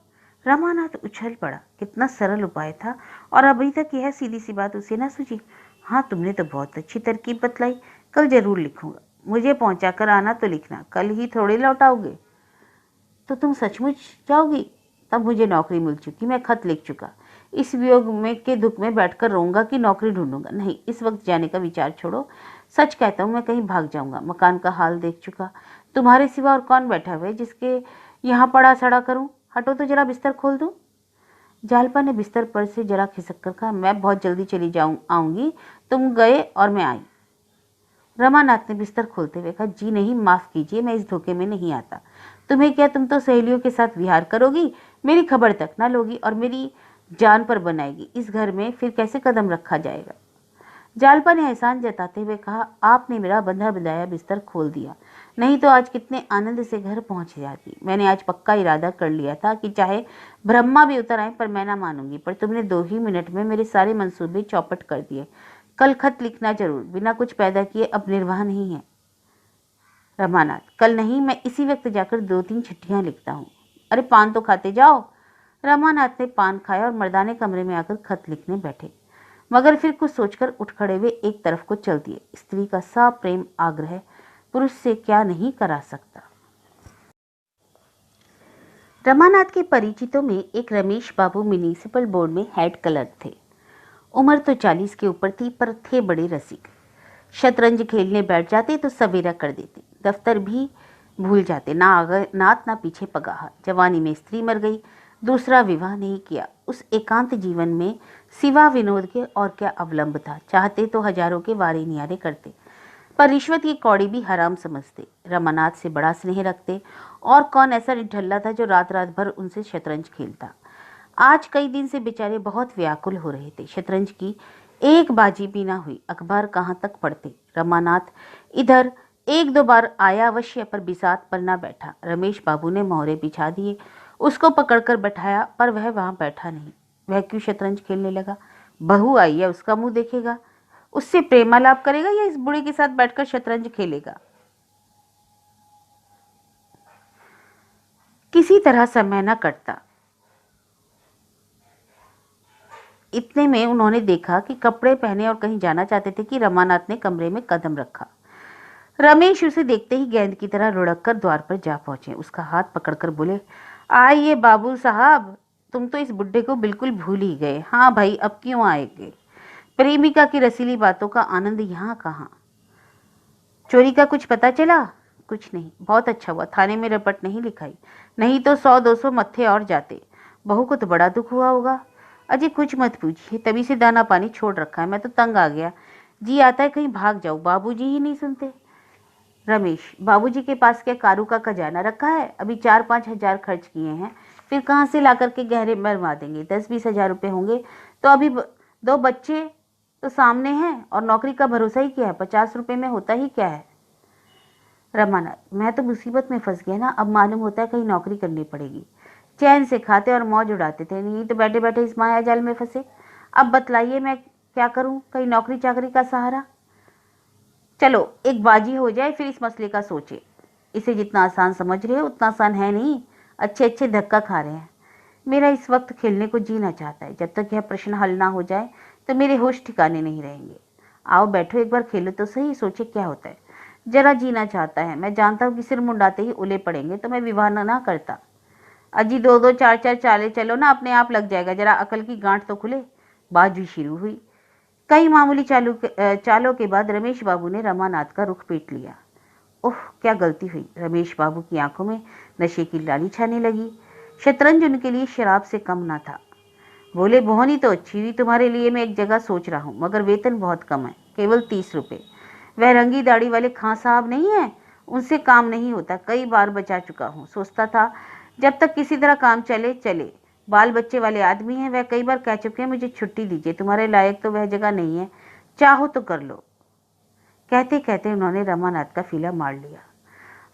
Speaker 2: रमानाथ उछल पड़ा। कितना सरल उपाय था और अभी तक यह सीधी सी बात उसे ना सूझी। हाँ, तुमने तो बहुत अच्छी तरकीब बतलाई। कल जरूर लिखूंगा। मुझे पहुंचा कर आना तो लिखना, कल ही थोड़े लौटाओगे। तो तुम सचमुच जाओगी? तब मुझे नौकरी मिल चुकी, मैं खत लिख चुका। इस वियोग में के दुख में बैठकर रोऊंगा कि नौकरी ढूंढूंगा? नहीं, इस वक्त जाने का विचार छोड़ो। सच कहता हूँ, मैं कहीं भाग जाऊंगा। मकान का हाल देख चुका। तुम्हारे सिवा और कौन बैठा हुआ है जिसके यहाँ पड़ा सड़ा करूं? हटो तो जरा बिस्तर खोल दूं। जालपा ने बिस्तर पर से जरा खिसक कर कहा, मैं बहुत जल्दी चली आऊंगी। तुम गए और मैं आई। रमानाथ ने बिस्तर खोलते हुए कहा, जी नहीं, माफ कीजिए, मैं इस धोखे में नहीं आता। तुम्हें क्या, तुम तो सहेलियों के साथ विहार करोगी, मेरी खबर तक ना लोगी और मेरी जान पर बनाएगी। इस घर में फिर कैसे कदम रखा जाएगा? जालपा ने एहसान जताते हुए कहा, आपने मेरा बंधा बिंधाया बिस्तर खोल दिया, नहीं तो आज कितने आनंद से घर पहुंच जाती। मैंने आज पक्का इरादा कर लिया था कि चाहे ब्रह्मा भी उतर आए पर मैं ना मानूंगी, पर तुमने 2 ही मिनट में मेरे सारे मंसूबे चौपट कर दिए। कल खत लिखना जरूर, बिना कुछ पैदा किए अब निर्वाह नहीं है। रमानाथ, कल नहीं, मैं इसी वक्त जाकर 2-3 चिट्ठियां लिखता हूँ। अरे पान तो खाते जाओ। रमानाथ ने पान खाया और मर्दाने कमरे में आकर खत लिखने बैठे, मगर फिर कुछ सोचकर उठ खड़े हुए एक तरफ को चल दिए। स्त्री का सा प्रेम आग्रह पुरुष से क्या नहीं करा सकता। रमानाथ के परिचितों में एक रमेश बाबू म्युनिसिपल बोर्ड में हेड क्लर्क थे। उम्र तो 40 के ऊपर थी, पर थे बड़े रसिक। शतरंज खेलने बैठ जाते तो सवेरा कर देते, दफ्तर भी भूल जाते, ना आगे नात ना पीछे पगाहा। जवानी में स्त्री मर गई, दूसरा विवाह नहीं किया। उस एकांत जीवन में सिवा विनोद के और क्या अवलंब था? चाहते तो हजारों के वारे नियारे करते, पर रिश्वत की कौड़ी भी हराम समझते। रमानाथ से बड़ा स्नेह रखते, और कौन ऐसा निठल्ला था जो रात रात भर उनसे शतरंज खेलता। आज कई दिन से बेचारे बहुत व्याकुल हो रहे थे। शतरंज की एक बाजी भी ना हुई। अखबार कहाँ तक पढ़ते? रमानाथ इधर 1-2 बार आया अवश्य, पर बिसात पर ना बैठा। रमेश बाबू ने मोहरे बिछा दिए, उसको पकड़कर बैठाया, पर वह वहां बैठा नहीं। वह क्यों शतरंज खेलने लगा? बहू आई है, उसका मुंह देखेगा, उससे प्रेमालाप करेगा या इस बूढ़े के साथ बैठकर शतरंज खेलेगा? किसी तरह समय न कटता। इतने में उन्होंने देखा कि कपड़े पहने और कहीं जाना चाहते थे कि रमानाथ ने कमरे में कदम रखा। रमेश उसे देखते ही गेंद की तरह लुढ़क कर द्वार पर जा पहुंचे। उसका हाथ पकड़कर बोले, आइए बाबू साहब, तुम तो इस बुड्ढे को बिल्कुल भूल ही गए। हाँ भाई, अब क्यों आएंगे? प्रेमिका की रसीली बातों का आनंद यहाँ कहाँ? चोरी का कुछ पता चला? कुछ नहीं। बहुत अच्छा हुआ थाने में रपट नहीं लिखाई, नहीं तो 100-200 मत्थे और जाते। बहू को तो बड़ा दुख हुआ होगा। अजय कुछ मत पूछिए, तभी से दाना पानी छोड़ रखा है। मैं तो तंग आ गया, जी आता है कहीं भाग जाओ, बाबूजी ही नहीं सुनते। रमेश, बाबूजी के पास क्या कारू का खजाना रखा है? अभी 4-5 हजार खर्च किए हैं, फिर कहाँ से ला करके गहरे मरवा देंगे? 10-20 हजार रुपये होंगे तो अभी 2 बच्चे तो सामने हैं, और नौकरी का भरोसा ही क्या है? 50 रुपये में होता ही क्या है? रमानाथ, मैं तो मुसीबत में फंस गया ना। अब मालूम होता है कहीं नौकरी करनी पड़ेगी। चैन से खाते और मौज उड़ाते थे, नहीं तो बैठे बैठे इस माया जाल में फंसे। अब बतलाइए मैं क्या करूं? कहीं नौकरी चाकरी का सहारा? चलो एक बाजी हो जाए, फिर इस मसले का सोचे। इसे जितना आसान समझ रहे हो उतना आसान है नहीं। अच्छे अच्छे धक्का खा रहे हैं। मेरा इस वक्त खेलने को जीना चाहता है। जब तक यह प्रश्न हल ना हो जाए तो मेरे होश ठिकाने नहीं रहेंगे। आओ बैठो, एक बार खेलो तो सही, सोचे क्या होता है। जरा जीना चाहता है। मैं जानता हूँ कि सिर मुंडाते ही उले पड़ेंगे तो मैं विवाह ना करता। अजी 2-2 4-4 चाले चलो ना, अपने आप लग जाएगा। जरा अकल की गांठ तो खुले। बाजी शुरू हुई। कई मामूली चालों के बाद रमेश बाबू ने रमानाथ का रुख पीट लिया। ओह, क्या गलती हुई। रमेश बाबू की आंखों में नशे की लाली छाने लगी। शतरंज उनके लिए शराब से कम ना था। बोले, बोहनी तो अच्छी हुई तुम्हारे लिए। मैं एक जगह सोच रहा हूँ, मगर वेतन बहुत कम है, केवल 30 रुपये। वह रंगी दाढ़ी वाले खां साहब नहीं है, उनसे काम नहीं होता। कई बार बचा चुका हूँ। सोचता था जब तक किसी तरह काम चले चले। बाल बच्चे वाले आदमी हैं। वह कई बार कह चुके हैं मुझे छुट्टी दीजिए, तुम्हारे लायक तो वह जगह नहीं है, चाहो तो कर लो। कहते कहते उन्होंने रमानाथ का फीला मार लिया।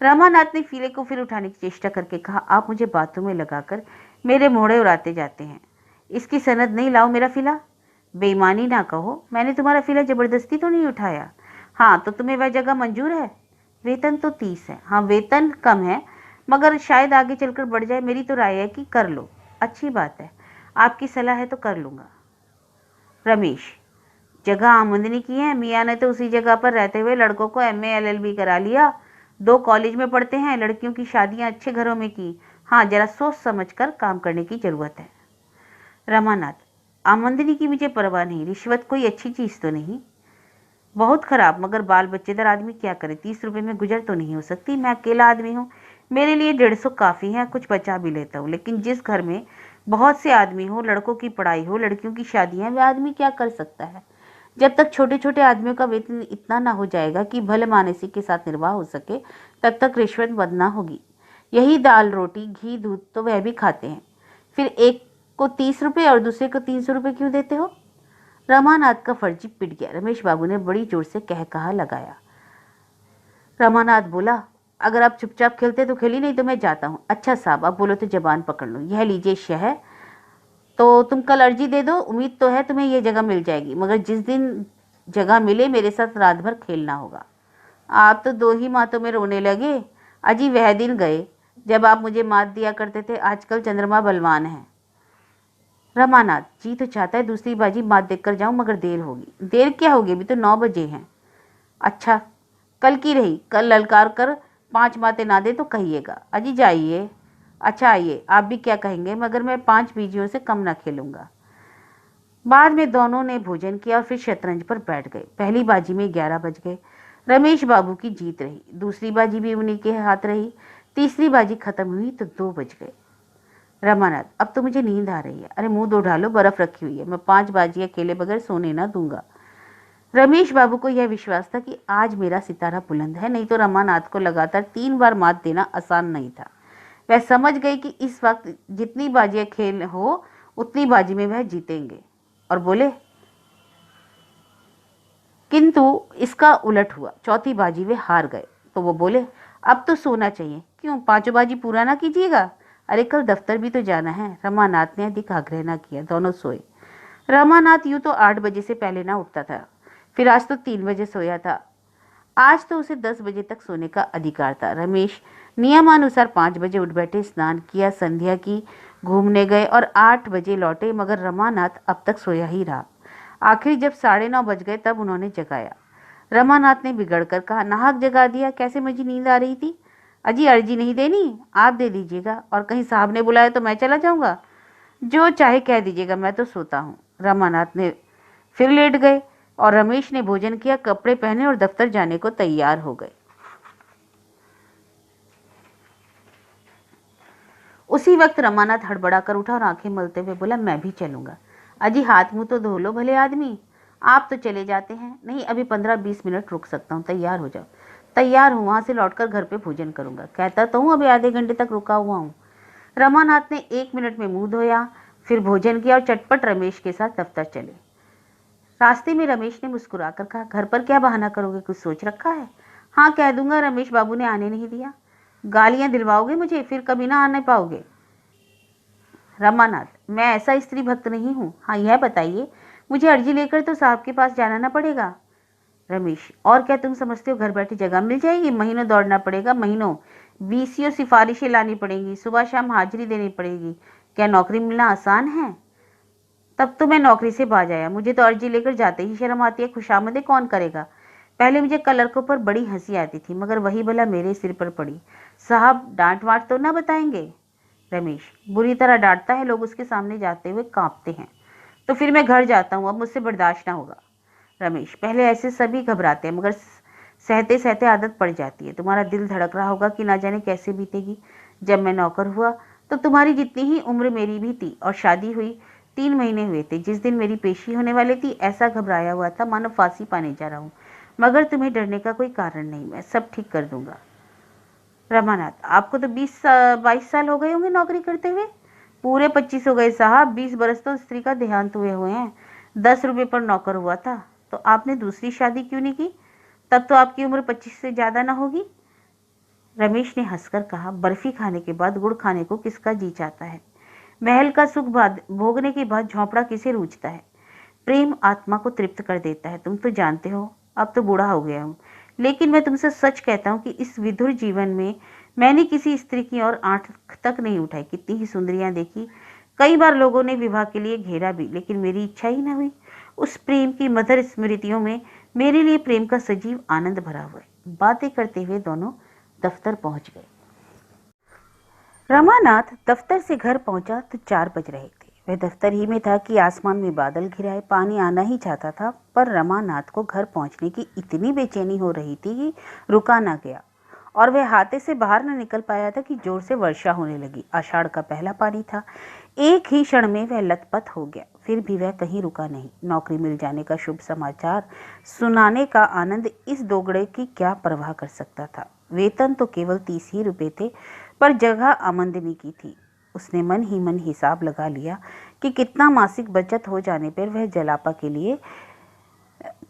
Speaker 2: रमानाथ ने फीले को फिर उठाने की चेष्टा करके कहा, आप मुझे बातों में लगाकर मेरे मोड़े उड़ाते जाते हैं। इसकी सनद नहीं, लाओ मेरा फीला। बेईमानी ना कहो, मैंने तुम्हारा फिलहाल जबरदस्ती तो नहीं उठाया। हाँ, तो तुम्हें वह जगह मंजूर है? वेतन तो 30 है। हाँ, वेतन कम है, मगर शायद आगे चलकर बढ़ जाए। मेरी तो राय है कि कर लो। अच्छी बात है, आपकी सलाह है तो कर लूँगा। रमेश, जगह आमदनी की है। मियाँ ने तो उसी जगह पर रहते हुए लड़कों को MA LLB करा लिया। 2 कॉलेज में पढ़ते हैं, लड़कियों की शादियाँ अच्छे घरों में की। हाँ, जरा सोच समझ कर काम करने की जरूरत है। रमानाथ, आमदनी की मुझे परवाह नहीं, रिश्वत कोई अच्छी चीज़ तो नहीं। बहुत खराब, मगर बाल बच्चेदार आदमी क्या करे? 30 रुपए में गुजर तो नहीं हो सकती। मैं अकेला आदमी हूँ, मेरे लिए 150 काफ़ी है। कुछ बचा भी लेता हूँ, लेकिन जिस घर में बहुत से आदमी हो, लड़कों की पढ़ाई हो, लड़कियों की शादियाँ, वह आदमी क्या कर सकता है? जब तक छोटे छोटे आदमियों का वेतन इतना ना हो जाएगा कि भले मानसी के साथ निर्वाह हो सके, तब तक रिश्वत बंद ना होगी। यही दाल रोटी घी दूध तो वह भी खाते हैं। फिर एक को 30 रुपये और दूसरे को 300 रुपये क्यों देते हो? रमानाथ का फर्जी पिट गया। रमेश बाबू ने बड़ी जोर से कह कहा लगाया। रमानाथ बोला, अगर आप चुपचाप खेलते तो खेली, नहीं तो मैं जाता हूँ। अच्छा साहब, आप बोलो तो जबान पकड़ लो। यह लीजिए शहर, तो तुम कल अर्जी दे दो। उम्मीद तो है तुम्हें यह जगह मिल जाएगी, मगर जिस दिन जगह मिले मेरे साथ रात भर खेलना होगा। आप तो 2 ही मातों में रोने लगे। अजी वह दिन गए जब आप मुझे मात दिया करते थे। आजकल चंद्रमा बलवान है। रमानाथ, जी तो चाहता है दूसरी बाजी मात देखकर जाऊं, मगर देर होगी। देर क्या होगी, अभी तो 9 बजे हैं। अच्छा, कल की रही, कल ललकार कर 5 मातें ना दे तो कहिएगा। अजी जाइए। अच्छा आइए, आप भी क्या कहेंगे, मगर मैं 5 बीजियों से कम ना खेलूंगा। बाद में दोनों ने भोजन किया और फिर शतरंज पर बैठ गए। पहली बाजी में 11 बज गए। रमेश बाबू की जीत रही। दूसरी बाजी भी उन्हीं के हाथ रही। तीसरी बाजी खत्म हुई तो 2 बज गए। रमानाथ, अब तो मुझे नींद आ रही है। अरे मुंह धो डालो, बर्फ रखी हुई है। मैं 5 बाजियां खेले बगैर सोने ना दूंगा। रमेश बाबू को यह विश्वास था कि आज मेरा सितारा बुलंद है, नहीं तो रमानाथ को लगातार 3 बार मात देना आसान नहीं था। वह समझ गई कि इस वक्त जितनी बाजियां खेल हो उतनी बाजी में वह जीतेंगे, और बोले। किंतु इसका उलट हुआ। चौथी बाजी वे हार गए, तो वो बोले, अब तो सोना चाहिए। क्यों, 5 बाजी पूरा ना कीजिएगा? अरे कल दफ्तर भी तो जाना है। रमानाथ ने अधिक आग्रह न किया। दोनों सोए। रमानाथ यूं तो 8 बजे से पहले ना उठता था, फिर आज तो 3 बजे सोया था। आज तो उसे 10 बजे तक सोने का अधिकार था। रमेश नियमानुसार 5 बजे उठ बैठे, स्नान किया, संध्या की, घूमने गए और 8 बजे लौटे, मगर रमानाथ अब तक सोया ही रहा। आखिर जब 9:30 बज गए तब उन्होंने जगाया। रमानाथ ने बिगड़कर कहा, नाहक जगा दिया, कैसे मुझे नींद आ रही थी। अजी अर्जी नहीं देनी, आप दे दीजिएगा। और कहीं साहब ने बुलाया तो मैं चला जाऊंगा। जो चाहे कह दीजिएगा, मैं तो सोता हूँ। रमानाथ ने फिर लेट गए और रमेश ने भोजन किया, कपड़े पहने और दफ्तर जाने को तैयार हो गए। उसी वक्त रमानाथ हड़बड़ा कर उठा और आंखें मलते हुए बोला, मैं भी चलूंगा। अजी हाथ मुंह तो धो लो भले आदमी, आप तो चले जाते हैं। नहीं, अभी 15-20 मिनट रुक सकता हूँ। तैयार हो जाओ। तैयार हूँ, वहां से लौटकर घर पे भोजन करूंगा। कहता तो हूँ अभी आधे घंटे तक रुका हुआ हूँ। रमानाथ ने 1 मिनट में मुंह धोया, फिर भोजन किया और चटपट रमेश के साथ दफ्तर चले। रास्ते में रमेश ने मुस्कुराकर कहा, घर पर क्या बहाना करोगे, कुछ सोच रखा है? हाँ कह दूंगा, रमेश बाबू ने आने नहीं दिया। गालियां दिलवाओगे मुझे, फिर कभी ना आने पाओगे। रमानाथ, मैं ऐसा स्त्री भक्त नहीं हूँ। हाँ यह बताइए, मुझे अर्जी लेकर तो साहब के पास जाना ना पड़ेगा? रमेश, और क्या तुम समझते हो घर बैठी जगह मिल जाएगी? महीनों दौड़ना पड़ेगा, महीनों। VCO सिफारिशें लानी पड़ेंगी, सुबह शाम हाजिरी देनी पड़ेगी। क्या नौकरी मिलना आसान है? तब तो मैं नौकरी से बाज आया। मुझे तो अर्जी लेकर जाते ही शर्म आती है। खुशामदें कौन करेगा? पहले मुझे क्लर्कों पर बड़ी हंसी आती थी, मगर वही भला मेरे सिर पर पड़ी। साहब डांट वाट तो ना बताएंगे? रमेश, बुरी तरह डांटता है, लोग उसके सामने जाते हुए कांपते हैं। तो फिर मैं घर जाता हूँ, अब मुझसे बर्दाश्त ना होगा। रमेश, पहले ऐसे सभी घबराते हैं, मगर सहते सहते आदत पड़ जाती है। तुम्हारा दिल धड़क रहा होगा कि ना जाने कैसे बीतेगी। जब मैं नौकर हुआ तो तुम्हारी जितनी ही उम्र मेरी भी थी, और शादी हुई 3 महीने हुए थे। जिस दिन मेरी पेशी होने वाली थी, ऐसा घबराया हुआ था मानो फांसी पाने जा रहा हूँ। मगर तुम्हें डरने का कोई कारण नहीं, मैं सब ठीक कर दूंगा। रमानाथ, आपको तो 20-22 साल हो गए होंगे नौकरी करते हुए। पूरे 25 हो गए साहब। 20 बरस तो स्त्री का देहांत हुए हुए हैं। 10 रुपये पर नौकर हुआ था। तो आपने दूसरी शादी क्यों नहीं की? तब तो आपकी उम्र 25 से ज्यादा ना होगी। रमेश ने हंसकर कहा, बर्फी खाने के बाद गुड़ खाने को किसका जी चाहता है? महल का सुख भोगने के बाद झोंपड़ा किसे रूझता है? प्रेम आत्मा को तृप्त कर देता है। तुम तो जानते हो, अब तो बूढ़ा हो गया हूँ, लेकिन मैं तुमसे सच कहता हूँ कि इस विधुर जीवन में मैंने किसी स्त्री की और आंख तक नहीं उठाई। कितनी ही सुंदरियां देखी, कई बार लोगों ने विवाह के लिए घेरा भी, लेकिन मेरी इच्छा ही न हुई। उस प्रेम की मधुर स्मृतियों में मेरे लिए प्रेम का सजीव आनंद भरा हुआ है। बातें करते हुए दोनों दफ्तर पहुंच गए। रमानाथ दफ्तर से घर पहुंचा तो 4 बज रहे थे। वह दफ्तर ही में था कि आसमान में बादल घिराए, पानी आना ही चाहता था, पर रमानाथ को घर पहुंचने की इतनी बेचैनी हो रही थी कि रुका ना गया, और वह हाथे से बाहर न निकल पाया था कि जोर से वर्षा होने लगी। आषाढ़ का पहला पानी था। एक ही क्षण में वह लथपथ हो गया, फिर भी वह कहीं रुका नहीं। नौकरी मिल जाने का शुभ समाचार सुनाने का आनंद इस दोगड़े की क्या परवाह कर सकता था। वेतन तो केवल 30 ही रुपए थे, पर जगह आमंदनी की थी। उसने मन ही मन हिसाब लगा लिया कि कितना मासिक बचत हो जाने पर वह जलापा के लिए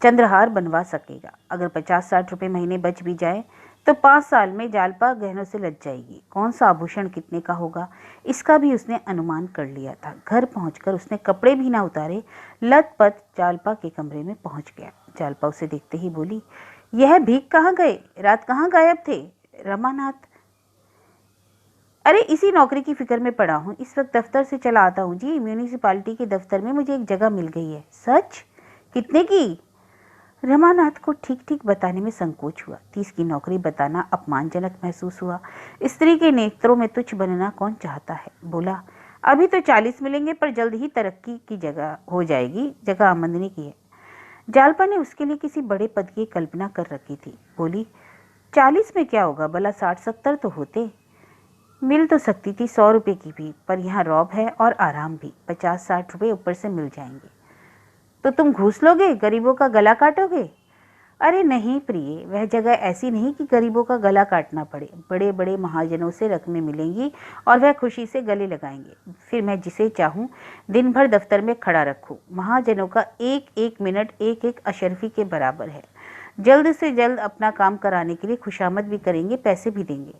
Speaker 2: चंद्रहार बनवा सकेगा। अगर 50-60 रुपए महीने बच भी जाए तो 5 साल में जालपा गहनों से लद जाएगी। कौन सा आभूषण कितने का होगा, इसका भी उसने अनुमान कर लिया था। घर पहुंचकर उसने कपड़े भी ना उतारे, लथपथ जालपा के कमरे में पहुंच गया। जालपा उसे देखते ही बोली, यह भीख कहाँ गए? रात कहाँ गायब थे? रमानाथ, अरे इसी नौकरी की फिक्र में पड़ा हूँ, इस वक्त दफ्तर से चला आता हूँ जी। म्यूनिसिपालिटी के दफ्तर में मुझे एक जगह मिल गई है। सच? कितने की? रमानाथ को ठीक ठीक बताने में संकोच हुआ। 30 की नौकरी बताना अपमानजनक महसूस हुआ। स्त्री के नेत्रों में तुच्छ बनना कौन चाहता है। बोला, अभी तो 40 मिलेंगे, पर जल्द ही तरक्की की जगह हो जाएगी। जगह आमंदनी की है। जालपा ने उसके लिए किसी बड़े पद की कल्पना कर रखी थी। बोली, 40 में क्या होगा, भला 60-70 तो होते। मिल तो सकती थी 100 रुपए की भी, पर यहाँ रौब है और आराम भी। 50-60 रुपए ऊपर से मिल जाएंगे। तो तुम घूस लोगे, गरीबों का गला काटोगे? अरे नहीं प्रिय, वह जगह ऐसी नहीं कि गरीबों का गला काटना पड़े। बड़े बड़े महाजनों से रकमें मिलेंगी और वह खुशी से गले लगाएंगे। फिर मैं जिसे चाहूं दिन भर दफ्तर में खड़ा रखूं। महाजनों का एक एक मिनट एक एक अशरफी के बराबर है। जल्द से जल्द अपना काम कराने के लिए खुशामद भी करेंगे, पैसे भी देंगे।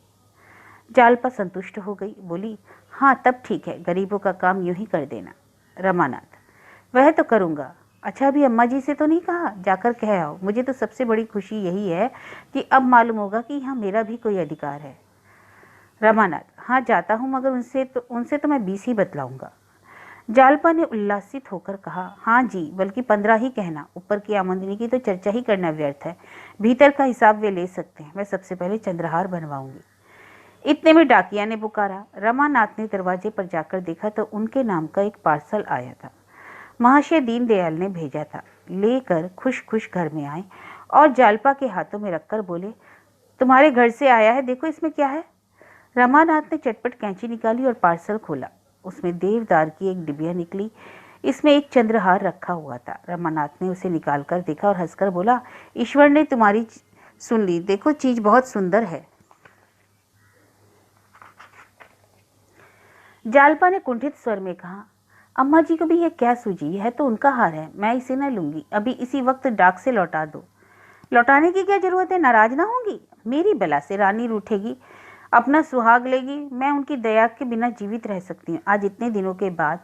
Speaker 2: जालपा संतुष्ट हो गई। बोली, हाँ तब ठीक है, गरीबों का काम यूं ही कर देना। रमानाथ, वह तो करूँगा। अच्छा, अभी अम्मा जी से तो नहीं कहा? जाकर कह आओ। मुझे तो सबसे बड़ी खुशी यही है कि अब मालूम होगा कि यहाँ मेरा भी कोई अधिकार है। रमानाथ, हाँ जाता हूँ, मगर उनसे तो मैं 20 ही बतलाऊंगा। जालपा ने उल्लासित होकर कहा, हाँ जी, बल्कि 15 ही कहना। ऊपर की आमंदनी की तो चर्चा ही करना व्यर्थ है, भीतर का हिसाब वे ले सकते हैं। मैं सबसे पहले चंद्रहार बनवाऊंगी। इतने में डाकिया ने पुकारा। रमानाथ ने दरवाजे पर जाकर देखा तो उनके नाम का एक पार्सल आया था। महाशय दीनदयाल ने भेजा था। लेकर खुश खुश घर में आए और जालपा के हाथों में रखकर बोले, तुम्हारे घर से आया है, देखो इसमें क्या है। रमानाथ ने चटपट कैंची निकाली और पार्सल खोला। उसमें देवदार की एक डिबिया निकली। इसमें एक चंद्रहार रखा हुआ था। रमानाथ ने उसे निकालकर देखा और हंसकर बोला, ईश्वर ने तुम्हारी सुन ली, देखो चीज बहुत सुंदर है। जालपा ने कुंठित स्वर में कहा, अम्मा जी को भी यह क्या सूझी? यह तो उनका हार है, मैं इसे न लूंगी। अभी इसी वक्त डाक से लौटा दो। लौटाने की क्या जरूरत है? नाराज ना होंगी? मेरी बला से रानी रूठेगी, अपना सुहाग लेगी। मैं उनकी दया के बिना जीवित रह सकती हूँ। आज इतने दिनों के बाद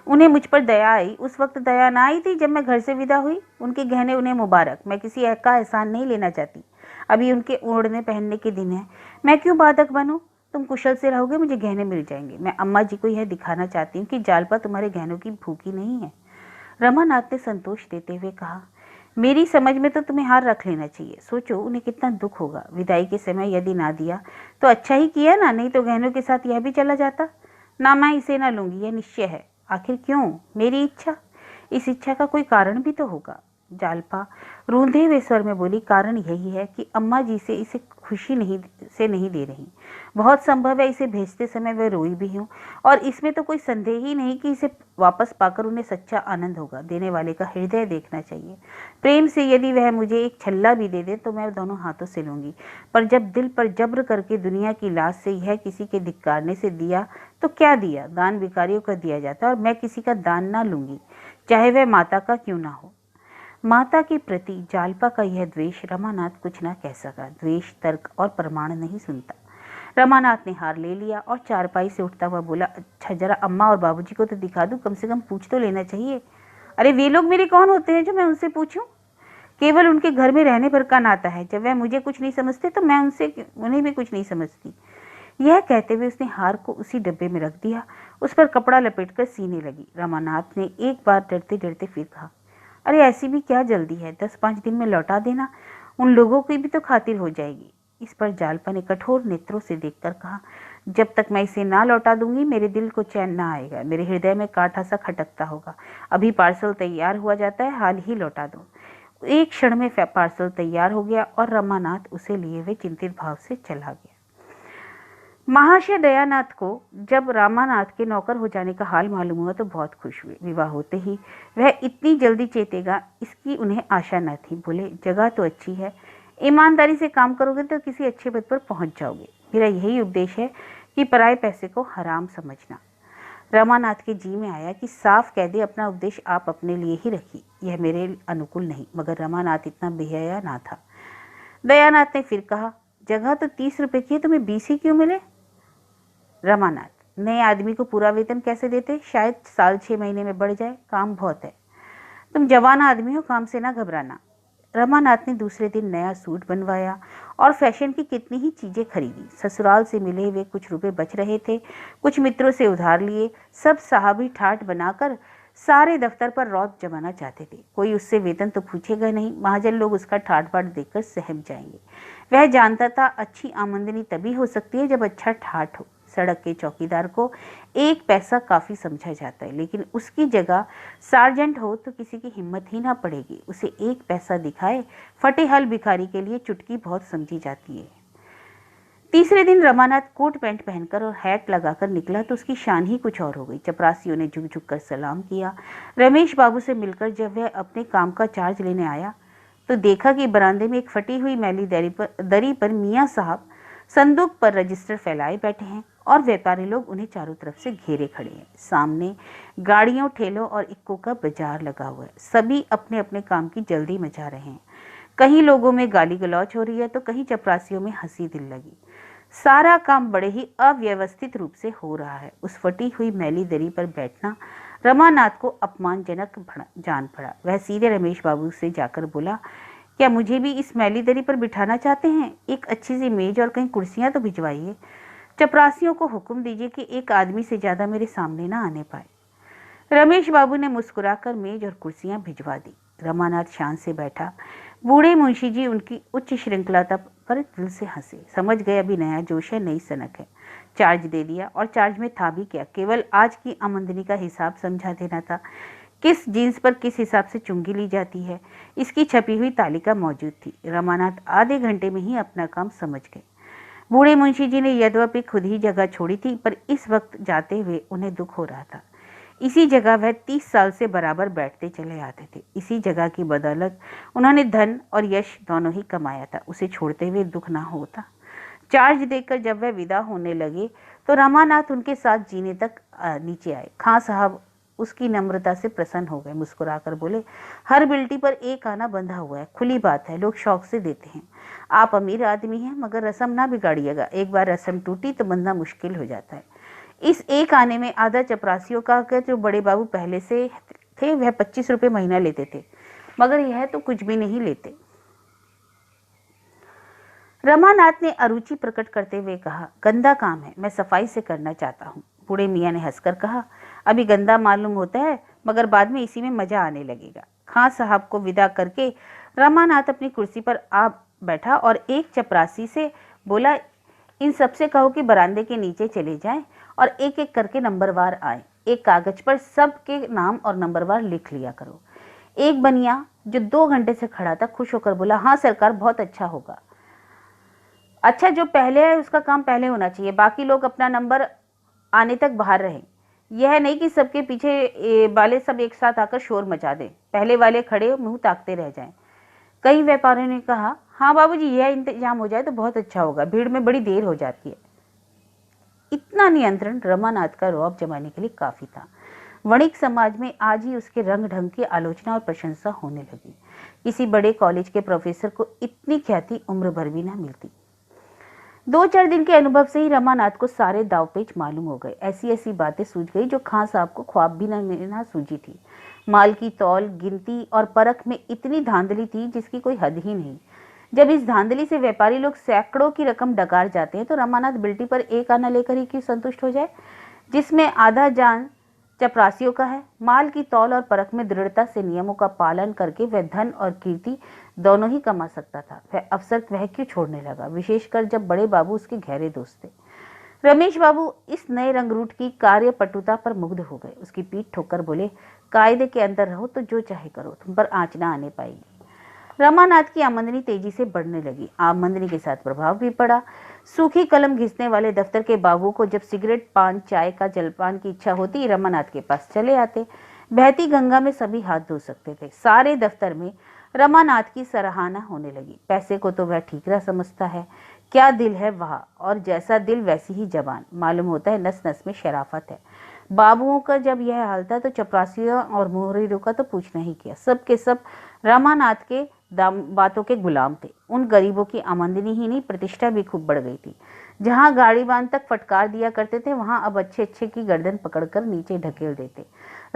Speaker 2: उन्हें मुझ पर दया आई। उस वक्त दया ना आई थी जब मैं घर से विदा हुई। उनके गहने उन्हें मुबारक। मैं किसी का एहसान नहीं लेना चाहती। अभी उनके ओढ़ने पहनने के दिन है, मैं क्यों बाधक बनूं? तुम कुशल से रहोगे, मुझे गहने मिल जाएंगे। मैं अम्मा जी को यह दिखाना चाहती हूँ कि जालपा तुम्हारे गहनों की भूखी नहीं है। रमानाथ ने संतोष देते हुए कहा, मेरी समझ में तो तुम्हें हार रख लेना चाहिए। सोचो उन्हें कितना दुख होगा। विदाई के समय यदि ना दिया तो अच्छा ही किया ना, नहीं तो गहनों के साथ यह भी चला जाता। ना, मैं इसे ना लूंगी, यह निश्चय है। आखिर क्यों? मेरी इच्छा। इस इच्छा का कोई कारण भी तो होगा। जालपा रूंधे हुए स्वर में बोली, कारण यही है कि अम्मा जी से इसे खुशी नहीं दे रही। बहुत संभव है इसे भेजते समय वह रोई भी हूँ, और इसमें तो कोई संदेह ही नहीं कि इसे वापस पाकर उन्हें सच्चा आनंद होगा। देने वाले का हृदय देखना चाहिए। प्रेम से यदि वह मुझे एक छल्ला भी दे दे तो मैं दोनों हाथों से लूंगी, पर जब दिल पर जब्र करके दुनिया की लाज से यह किसी के धिक्कारने से दिया तो क्या दिया? दान भिखारियों का दिया जाता है, और मैं किसी का दान ना लूंगी, चाहे वह माता का क्यों ना हो। माता के प्रति जालपा का यह द्वेष रमानाथ कुछ ना कह सका। द्वेष तर्क और प्रमाण नहीं सुनता। रमानाथ ने हार ले लिया और चारपाई से उठता हुआ बोला, अच्छा जरा अम्मा और बाबूजी को तो दिखा दूं, कम से कम पूछ तो लेना चाहिए। अरे वे लोग मेरे कौन होते हैं जो मैं उनसे पूछूं? केवल उनके घर में रहने भर का नाता है। जब वह मुझे कुछ नहीं समझते तो मैं उन्हें भी कुछ नहीं समझती। यह कहते हुए उसने हार को उसी डब्बे में रख दिया। उस पर कपड़ा लपेटकर सीने लगी। रमानाथ ने एक बार डरते डरते फिर कहा, अरे ऐसी भी क्या जल्दी है, 10-5 दिन में लौटा देना, उन लोगों की भी तो खातिर हो जाएगी। इस पर जालपा ने कठोर नेत्रों से देखकर कहा, जब तक मैं इसे ना लौटा दूंगी मेरे दिल को चैन ना आएगा, मेरे हृदय में कांटा सा खटकता होगा। अभी पार्सल तैयार हुआ जाता है, हाल ही लौटा दो। एक क्षण में पार्सल तैयार हो गया और रमानाथ उसे लिए हुए चिंतित भाव से चला गया। महाशय दयानाथ को जब रामानाथ के नौकर हो जाने का हाल मालूम हुआ तो बहुत खुश हुए। विवाह होते ही वह इतनी जल्दी चेतेगा इसकी उन्हें आशा न थी। बोले, जगह तो अच्छी है, ईमानदारी से काम करोगे तो किसी अच्छे पद पर पहुंच जाओगे। मेरा यही उपदेश है कि पराये पैसे को हराम समझना। रमानाथ के जी में आया कि साफ कह दे, अपना उपदेश आप अपने लिए ही रखिए, यह मेरे अनुकूल नहीं। मगर रमानाथ इतना बेहया ना था। दयानाथ ने फिर कहा, जगह तो 30 रुपए की है, तुम्हें 20 ही क्यों मिले? रमानाथ, नए आदमी को पूरा वेतन कैसे देते? शायद साल 6 महीने में बढ़ जाए, काम बहुत है। तुम जवान आदमी हो, काम से ना घबराना। रमानाथ ने दूसरे दिन नया सूट बनवाया और फैशन की कितनी ही चीजें खरीदी। ससुराल से मिले हुए कुछ रुपए बच रहे थे, कुछ मित्रों से उधार लिए। सब साहबी ठाट बनाकर सारे दफ्तर पर रौब जमाना चाहते थे। कोई उससे वेतन तो पूछेगा नहीं, महाजन लोग उसका ठाट बाट देखकर सहम जाएंगे। वह जानता था अच्छी आमदनी तभी हो सकती है जब अच्छा ठाट हो। सड़क के चौकीदार को 1 पैसा काफी समझा जाता है, लेकिन उसकी जगह सार्जेंट हो तो किसी की हिम्मत ही ना पड़ेगी। उसे 1 पैसा दिखाए फटे हल भिखारी के लिए चुटकी बहुत समझी जाती है। तीसरे दिन रमानाथ कोट पैंट पहनकर और हैट लगाकर निकला तो उसकी शान ही कुछ और हो गई। चपरासियों ने झुक झुक कर सलाम किया। रमेश बाबू से मिलकर जब वह अपने काम का चार्ज लेने आया तो देखा कि बरामदे में एक फटी हुई मैली दरी पर मियाँ साहब संदूक पर रजिस्टर फैलाए बैठे हैं और व्यापारी लोग उन्हें चारों तरफ से घेरे खड़े हैं। सामने गाड़ियों, ठेलों और इक्कों का बाजार लगा हुआ है। सभी अपने अपने काम की जल्दी मचा रहे हैं। कहीं लोगों में गाली गलौच हो रही है तो कहीं चपरासियों में हंसी दिल लगी। सारा काम बड़े ही अव्यवस्थित रूप से हो रहा है। उस फटी हुई मैली दरी पर बैठना रमानाथ को अपमानजनक जान पड़ा। वह सीधे रमेश बाबू से जाकर बोला, क्या मुझे भी इस मैली दरी पर बिठाना चाहते हैं? एक अच्छी सी मेज और कहीं कुर्सियां तो भिजवाइए। चपरासियों को हुक्म दीजिए कि एक आदमी से ज्यादा मेरे सामने ना आने पाए। रमेश बाबू ने मुस्कुराकर मेज और कुर्सियां भिजवा दी। रमानाथ शान से बैठा। बूढ़े मुंशी जी उनकी उच्च श्रृंखलाता पर दिल से हंसे। समझ गए अभी नया जोश है, नई सनक है। चार्ज दे दिया और चार्ज में था भी क्या, केवल आज की आमदनी का हिसाब समझा देना था। किस जींस पर किस हिसाब से चुंगी ली जाती है, इसकी छपी हुई तालिका मौजूद थी। रमानाथ आधे घंटे में ही अपना काम समझ गए। बूढ़े मुंशी जी ने यद्यपि खुद ही जगह छोड़ी थी, पर इस वक्त जाते हुए उन्हें दुख हो रहा था। इसी जगह वह 30 साल से बराबर बैठते चले आते थे। इसी जगह की बदौलत उन्होंने धन और यश दोनों ही कमाया था। उसे छोड़ते हुए दुख ना होता। चार्ज देकर जब वह विदा होने लगे तो रमानाथ उनके साथ जीने तक नीचे आए। खां साहब उसकी नम्रता से प्रसन्न हो गए। मुस्कुराकर बोले, हर बिल्टी पर एक आना बंधा हुआ है, खुली बात है, लोग शौक से देते हैं। आप अमीर आदमी हैं, मगर रस्म ना बिगाड़िएगा। एक बार रस्म टूटी तो बंधना मुश्किल हो जाता है। इस एक आने में आधा चपरासियों का कर जो बड़े बाबू पहले से थे वह 25 रुपये महीना लेते थे, मगर यह तो कुछ भी नहीं लेते। रमानाथ ने अरुचि प्रकट करते हुए कहा, गंदा काम है, मैं सफाई से करना चाहता हूँ। बूढ़े मियाँ ने हंसकर कहा, अभी गंदा मालूम होता है, मगर बाद में इसी में मजा आने लगेगा। खां साहब को विदा करके रमानाथ अपनी कुर्सी पर आ बैठा और एक चपरासी से बोला, इन सबसे कहो कि बरामदे के नीचे चले जाएं और एक एक करके नंबरवार आए। एक कागज पर सबके नाम और नंबरवार लिख लिया करो। एक बनिया जो 2 घंटे से खड़ा था खुश होकर बोला, हाँ सरकार, बहुत अच्छा होगा। अच्छा, जो पहले है उसका काम पहले होना चाहिए, बाकी लोग अपना नंबर आने तक बाहर रहें। यह नहीं कि सबके पीछे वाले सब एक साथ आकर शोर मचा दें, पहले वाले खड़े मुंह ताकते रह जाएं। कई व्यापारियों ने कहा, हाँ बाबूजी, यह इंतजाम हो जाए तो बहुत अच्छा होगा, भीड़ में बड़ी देर हो जाती है। इतना नियंत्रण रमानाथ का रौब जमाने के लिए काफी था। वणिक समाज में आज ही उसके रंग ढंग की आलोचना और प्रशंसा होने लगी। किसी बड़े कॉलेज के प्रोफेसर को इतनी ख्याति उम्र भर भी ना मिलती। 2-4 दिन के अनुभव से ही रमानाथ को सारे दावपेच मालूम हो गए। ऐसी ऐसी बातें सूझ गई जो खां साहब को ख्वाब भी ना सूझी थी। माल की तौल, गिनती और परख में इतनी धांधली थी जिसकी कोई हद ही नहीं। जब इस धांधली से व्यापारी लोग सैकड़ों की रकम डकार जाते हैं तो रमानाथ बिल्टी पर एक आना लेकर ही क्यों संतुष्ट हो जाए, जिसमें आधा जान चपरासियों का है। माल की तौल और परख में दृढ़ता से नियमों का पालन करके वह धन और कीर्ति दोनों ही कमा सकता था। वह अवसर वह क्यों छोड़ने लगा, विशेषकर जब बड़े बाबू उसके गहरे दोस्त थे। रमेश बाबू इस नए रंगरूट की कार्य पटुता पर मुग्ध हो गए। उसकी पीठ ठोकर बोले, कायदे के अंदर रहो तो जो चाहे करो, तुम पर आंच ना आने पाएगी। रमानाथ की आमदनी तेजी से बढ़ने लगी। आमदनी के साथ प्रभाव भी पड़ा। सूखी कलम घिसने वाले दफ्तर के बाबू को जब सिगरेट, पान, चाय का जलपान की इच्छा होती, रमानाथ के पास चले आते। बहती गंगा में सभी हाथ धो सकते थे। सारे दफ्तर में रमानाथ की सराहना होने लगी। पैसे को तो वह ठीकरा समझता है, क्या दिल है वह, और जैसा दिल वैसी ही जबान। मालूम होता है नस नस में शराफत है। बाबुओं का जब यह हाल था तो चपरासियों और मोहरीरों का तो पूछना ही क्या। सब के सब रमानाथ के बातों के गुलाम थे। उन गरीबों की आमदनी ही नहीं, प्रतिष्ठा भी खूब बढ़ गई थी। जहां गाड़ीबान तक फटकार दिया करते थे, वहां अब अच्छे अच्छे की गर्दन पकड़कर नीचे ढकेल देते।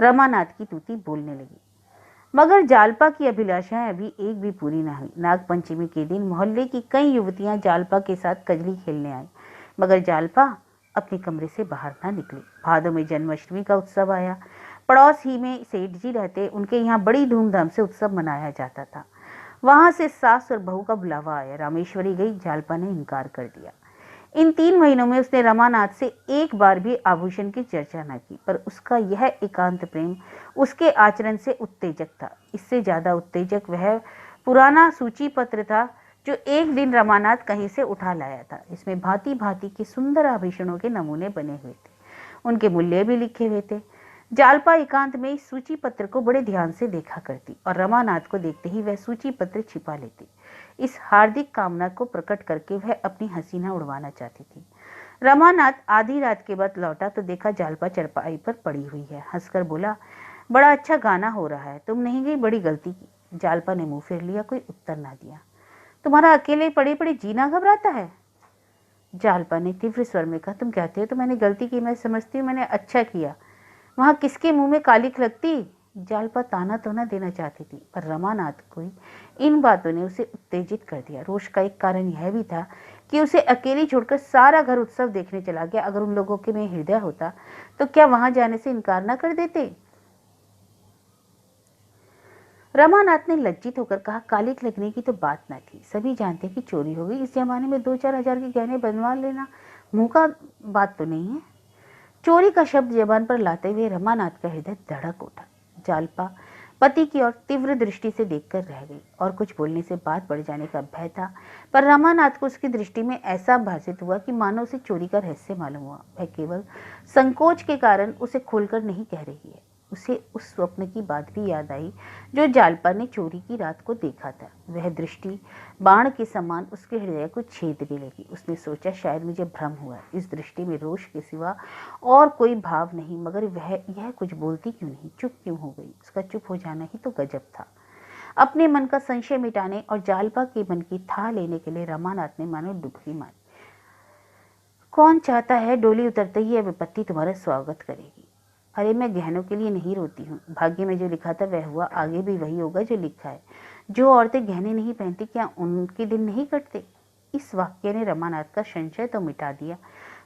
Speaker 2: रमानाथ की तूती बोलने लगी। मगर जालपा की अभिलाषाएं अभी एक भी पूरी न हुई। नागपंचमी के दिन मोहल्ले की कई युवतियां जालपा के साथ कजली खेलने आई, मगर जालपा अपने कमरे से बाहर ना निकली। भादों में जन्माष्टमी का उत्सव आया। पड़ोस ही में सेठ जी रहते, उनके यहाँ बड़ी धूमधाम से उत्सव मनाया जाता था। वहां से सास और बहू का बुलावा आया। रामेश्वरी गई, जालपा ने इनकार कर दिया। इन 3 महीनों में उसने रमानाथ से एक बार भी आभूषण की चर्चा न की, पर उसका यह एकांत प्रेम उसके आचरण से उत्तेजक था। इससे ज्यादा उत्तेजक वह पुराना सूची पत्र था जो एक दिन रमानाथ कहीं से उठा लाया था। इसमें भांति भांति के सुंदर आभूषणों के नमूने बने हुए थे, उनके मूल्य भी लिखे हुए थे। जालपा एकांत में इस सूची पत्र को बड़े ध्यान से देखा करती और रमानाथ को देखते ही वह सूची पत्र छिपा लेती। इस हार्दिक कामना को प्रकट करके वह अपनी हसीना उड़वाना चाहती थी। रमानाथ आधी रात के बाद लौटा तो देखा जालपा चरपाई पर पड़ी हुई है। हंसकर बोला, बड़ा अच्छा गाना हो रहा है, तुम नहीं गई, बड़ी गलती की। जालपा ने मुंह फेर लिया, कोई उत्तर ना दिया। तुम्हारा अकेले पड़े पड़े जीना घबराता है? जालपा ने तीव्र स्वर में कहा, तुम कहते हो तो मैंने गलती की, मैं समझती हूँ मैंने अच्छा किया। वहां किसके मुंह में कालिख लगती? जालपा ताना तोना देना चाहती थी, पर रमानाथ को इन बातों ने उसे उत्तेजित कर दिया। रोष का एक कारण यह भी था कि उसे अकेली छोड़कर सारा घर उत्सव देखने चला गया। अगर उन लोगों के में हृदय होता तो क्या वहां जाने से इनकार न कर देते? रमानाथ ने लज्जित होकर कहा, कालिख लगने की तो बात न थी, सभी जानते कि चोरी हो गई। इस जमाने में 2-4 हजार के गहने बनवा लेना मुंह का बात तो नहीं है। चोरी का शब्द जबान पर लाते हुए रमानाथ का हृदय धड़क उठा। जालपा पति की ओर तीव्र दृष्टि से देखकर रह गई और कुछ बोलने से बात बढ़ जाने का भय था, पर रमानाथ को उसकी दृष्टि में ऐसा भासित हुआ कि मानो उसे चोरी का रहस्य मालूम हुआ। वह केवल संकोच के कारण उसे खोलकर नहीं कह रही है। उसे उस स्वप्न की बात भी याद आई जो जालपा ने चोरी की रात को देखा था। वह दृष्टि बाण के समान उसके हृदय को छेदने लगी। उसने सोचा, शायद मुझे भ्रम हुआ। इस दृष्टि में रोष के सिवा और कोई भाव नहीं, मगर वह यह कुछ बोलती क्यों नहीं, चुप क्यों हो गई? उसका चुप हो जाना ही तो गजब था। अपने मन का संशय मिटाने और जालपा के मन की था लेने के लिए रमानाथ ने मानो डुबकी मारी। कौन चाहता है डोली उतरते ही यह विपत्ति तुम्हारा स्वागत करेगी? अरे मैं गहनों के लिए नहीं रोती हूँ, भाग्य में जो लिखा था वह हुआ, आगे भी वही होगा जो लिखा है। जो औरतें गहने नहीं पहनती, क्या उनके दिन नहीं कटते? इस वाक्य ने रमानाथ का संशय तो मिटा दिया,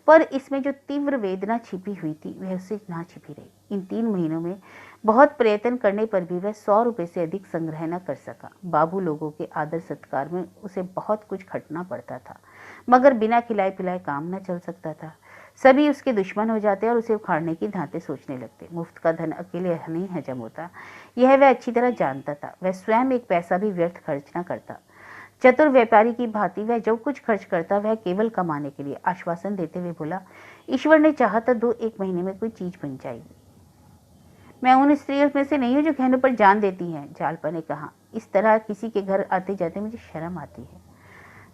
Speaker 2: पर इसमें जो तीव्र वेदना छिपी हुई थी वह उससे ना छिपी रही। इन 3 महीनों में बहुत प्रयत्न करने पर भी वह 100 रुपये से अधिक संग्रह न कर सका। बाबू लोगों के आदर सत्कार में उसे बहुत कुछ खटना पड़ता था, मगर बिना खिलाए पिलाए काम न चल सकता था। सभी उसके दुश्मन हो जाते और उसे उखाड़ने की धांते सोचने लगते। मुफ्त का धन अकेले नहीं हजम होता, यह वह अच्छी तरह जानता था। वह स्वयं एक पैसा भी व्यर्थ खर्च न करता। चतुर व्यापारी की भांति वह जो कुछ खर्च करता वह केवल कमाने के लिए। आश्वासन देते हुए बोला, ईश्वर ने चाहा तो 2-1 महीने में कोई चीज बन जाएगी। मैं उन स्त्रियों में से नहीं हूँ जो गहनों पर जान देती हैं, जालपा ने कहा। इस तरह किसी के घर आते जाते मुझे शर्म आती है।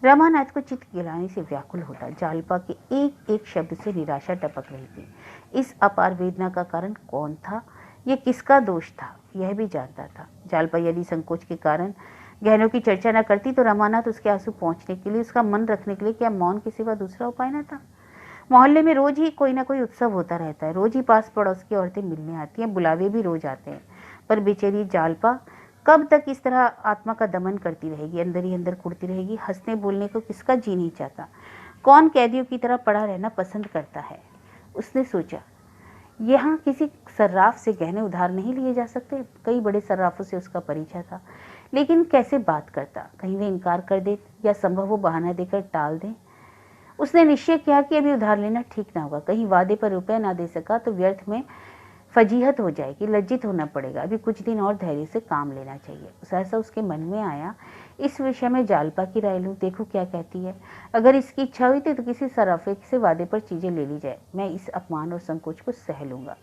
Speaker 2: रमानाथ को चित्त गिलाने से व्याकुल होता। जालपा के एक एक शब्द से निराशा टपक रही थी। इस अपार वेदना का कारण कौन था, यह किसका दोष था, यह भी जानता था। जालपा यदि संकोच के कारण गहनों की चर्चा न करती तो रमानाथ उसके आंसू पहुंचने के लिए, उसका मन रखने के लिए क्या मौन के सिवा दूसरा उपाय न था? मोहल्ले में रोज ही कोई ना कोई उत्सव होता रहता है। रोज ही पास पड़ोस की औरतें मिलने आती हैं, बुलावे भी रोज आते हैं, पर बेचारी जालपा कब तक इस तरह आत्मा का दमन करती रहेगी, अंदर ही अंदर कुढ़ती रहेगी। हंसने बोलने को किसका जी नहीं चाहता, कौन कैदियों की तरह पड़ा रहना पसंद करता है। उसने सोचा, यहाँ किसी सर्राफ से गहने उधार नहीं लिए जा सकते। कई बड़े सर्राफों से उसका परिचय था, लेकिन कैसे बात करता, कहीं वे इनकार कर दे या संभव वो बहाना देकर टाल दें। उसने निश्चय किया कि अभी उधार लेना ठीक ना होगा। कहीं वादे पर रुपया ना दे सका तो व्यर्थ में फजीहत हो जाएगी, लज्जित होना पड़ेगा। अभी कुछ दिन और धैर्य से काम लेना चाहिए। सहसा उसके मन में आया, इस विषय में जालपा की राय लूं, देखूं क्या कहती है। अगर इसकी इच्छा हुई तो किसी सराफे से वादे पर चीजें ले ली जाए, मैं इस अपमान और संकोच को सह लूंगा।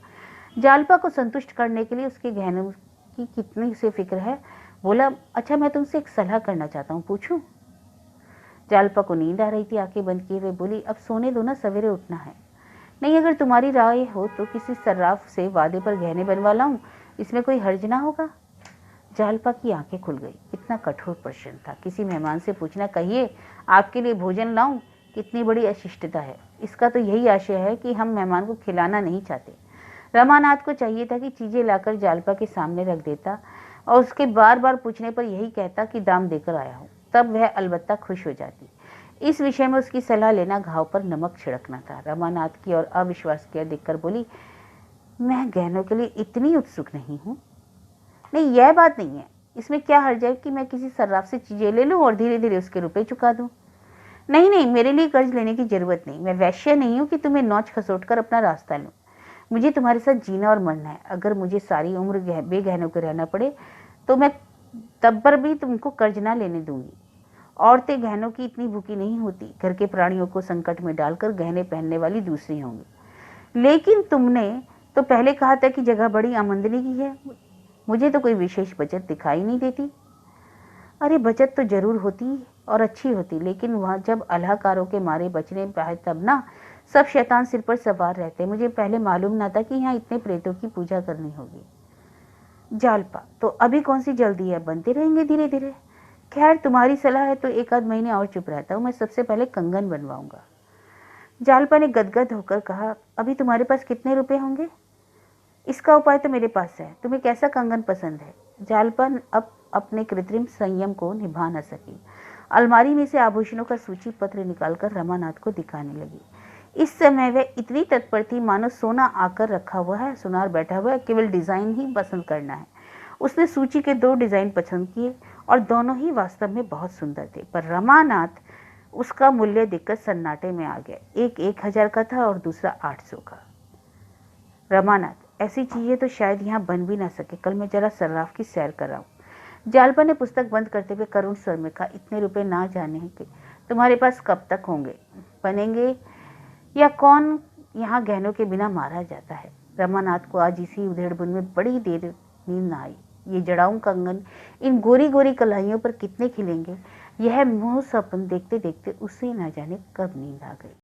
Speaker 2: जालपा को संतुष्ट करने के लिए उसके गहनों की कितनी से फिक्र है। बोला, अच्छा मैं तुमसे एक सलाह करना चाहता हूँ, पूछूं? जालपा को नींद आ रही थी, आंखें बंद किए हुए बोली, अब सोने दो ना, सवेरे उठना है। नहीं, अगर तुम्हारी राय हो तो किसी सर्राफ से वादे पर गहने बनवा लाऊं, इसमें कोई हर्ज ना होगा। जालपा की आंखें खुल गई। कितना कठोर प्रश्न था। किसी मेहमान से पूछना, कहिए आपके लिए भोजन लाऊं, कितनी बड़ी अशिष्टता है। इसका तो यही आशय है कि हम मेहमान को खिलाना नहीं चाहते। रमानाथ को चाहिए था कि चीजें लाकर जालपा के सामने रख देता और उसके बार बार पूछने पर यही कहता कि दाम देकर आया हूं, तब वह अलबत्ता खुश हो जाती। इस विषय में उसकी सलाह लेना घाव पर नमक छिड़कना था। रमानाथ की और अविश्वास की ओर देखकर बोली, मैं गहनों के लिए इतनी उत्सुक नहीं हूँ। नहीं, यह बात नहीं है, इसमें क्या हर्ज है कि मैं किसी सर्राफ से चीजें ले लूं और धीरे धीरे उसके रुपए चुका दूं। नहीं नहीं, मेरे लिए कर्ज लेने की जरूरत नहीं। मैं वैश्य नहीं हूँ कि तुम्हें नौच खसोट कर अपना रास्ता लूं। मुझे तुम्हारे साथ जीना और मरना है। अगर मुझे सारी उम्र बेगहनों के रहना पड़े तो मैं तब पर भी तुमको कर्ज ना लेने दूंगी। औरतें गहनों की इतनी भूखी नहीं होती। घर के प्राणियों को संकट में डालकर गहने पहनने वाली दूसरी होंगी। लेकिन तुमने तो पहले कहा था कि जगह बड़ी आमदनी की है। मुझे तो कोई विशेष बचत दिखाई नहीं देती। अरे बचत तो जरूर होती और अच्छी होती, लेकिन वहां जब अलाहकारों के मारे बचने पाए तब ना सब शैतान सिर पर सवार रहते। मुझे पहले मालूम ना था कि यहाँ इतने प्रेतों की पूजा करनी होगी। जालपा, तो अभी कौन सी जल्दी है, बनते रहेंगे धीरे धीरे। खैर तुम्हारी सलाह है तो एक आध महीने और चुप रहता हूँ। मैं सबसे पहले कंगन बनवाऊंगा। जालपा ने गदगद होकर कहा, अभी तुम्हारे पास कितने रुपए होंगे? इसका उपाय तो मेरे पास है। तुम्हें कैसा कंगन पसंद है? जालपा अब अपने कृत्रिम संयम को निभा न सकी। अलमारी में से आभूषणों का सूची पत्र निकालकर रमानाथ को दिखाने लगी। इस समय वह इतनी तत्पर थी मानो सोना आकर रखा हुआ है, सुनार बैठा हुआ है, केवल डिजाइन ही पसंद करना है। उसने सूची के 2 डिजाइन पसंद किए और दोनों ही वास्तव में बहुत सुंदर थे, पर रमानाथ उसका मूल्य देखकर सन्नाटे में आ गया। एक 1000 का था और दूसरा 800 का। रमानाथ, ऐसी चीजें तो शायद यहाँ बन भी ना सके। कल मैं जरा सर्राफ की सैर कराऊं। जालपा ने पुस्तक बंद करते हुए करुण स्वर में कहा, इतने रुपए ना जाने कि तुम्हारे पास कब तक होंगे, बनेंगे या कौन यहाँ गहनों के बिना मारा जाता है। रमानाथ को आज इसी उधेड़बुन में बड़ी देर नींद न आई। ये जड़ाऊ कंगन इन गोरी गोरी कलाइयों पर कितने खिलेंगे, यह मोह सपन देखते देखते उसे न जाने कब नींद आ गई।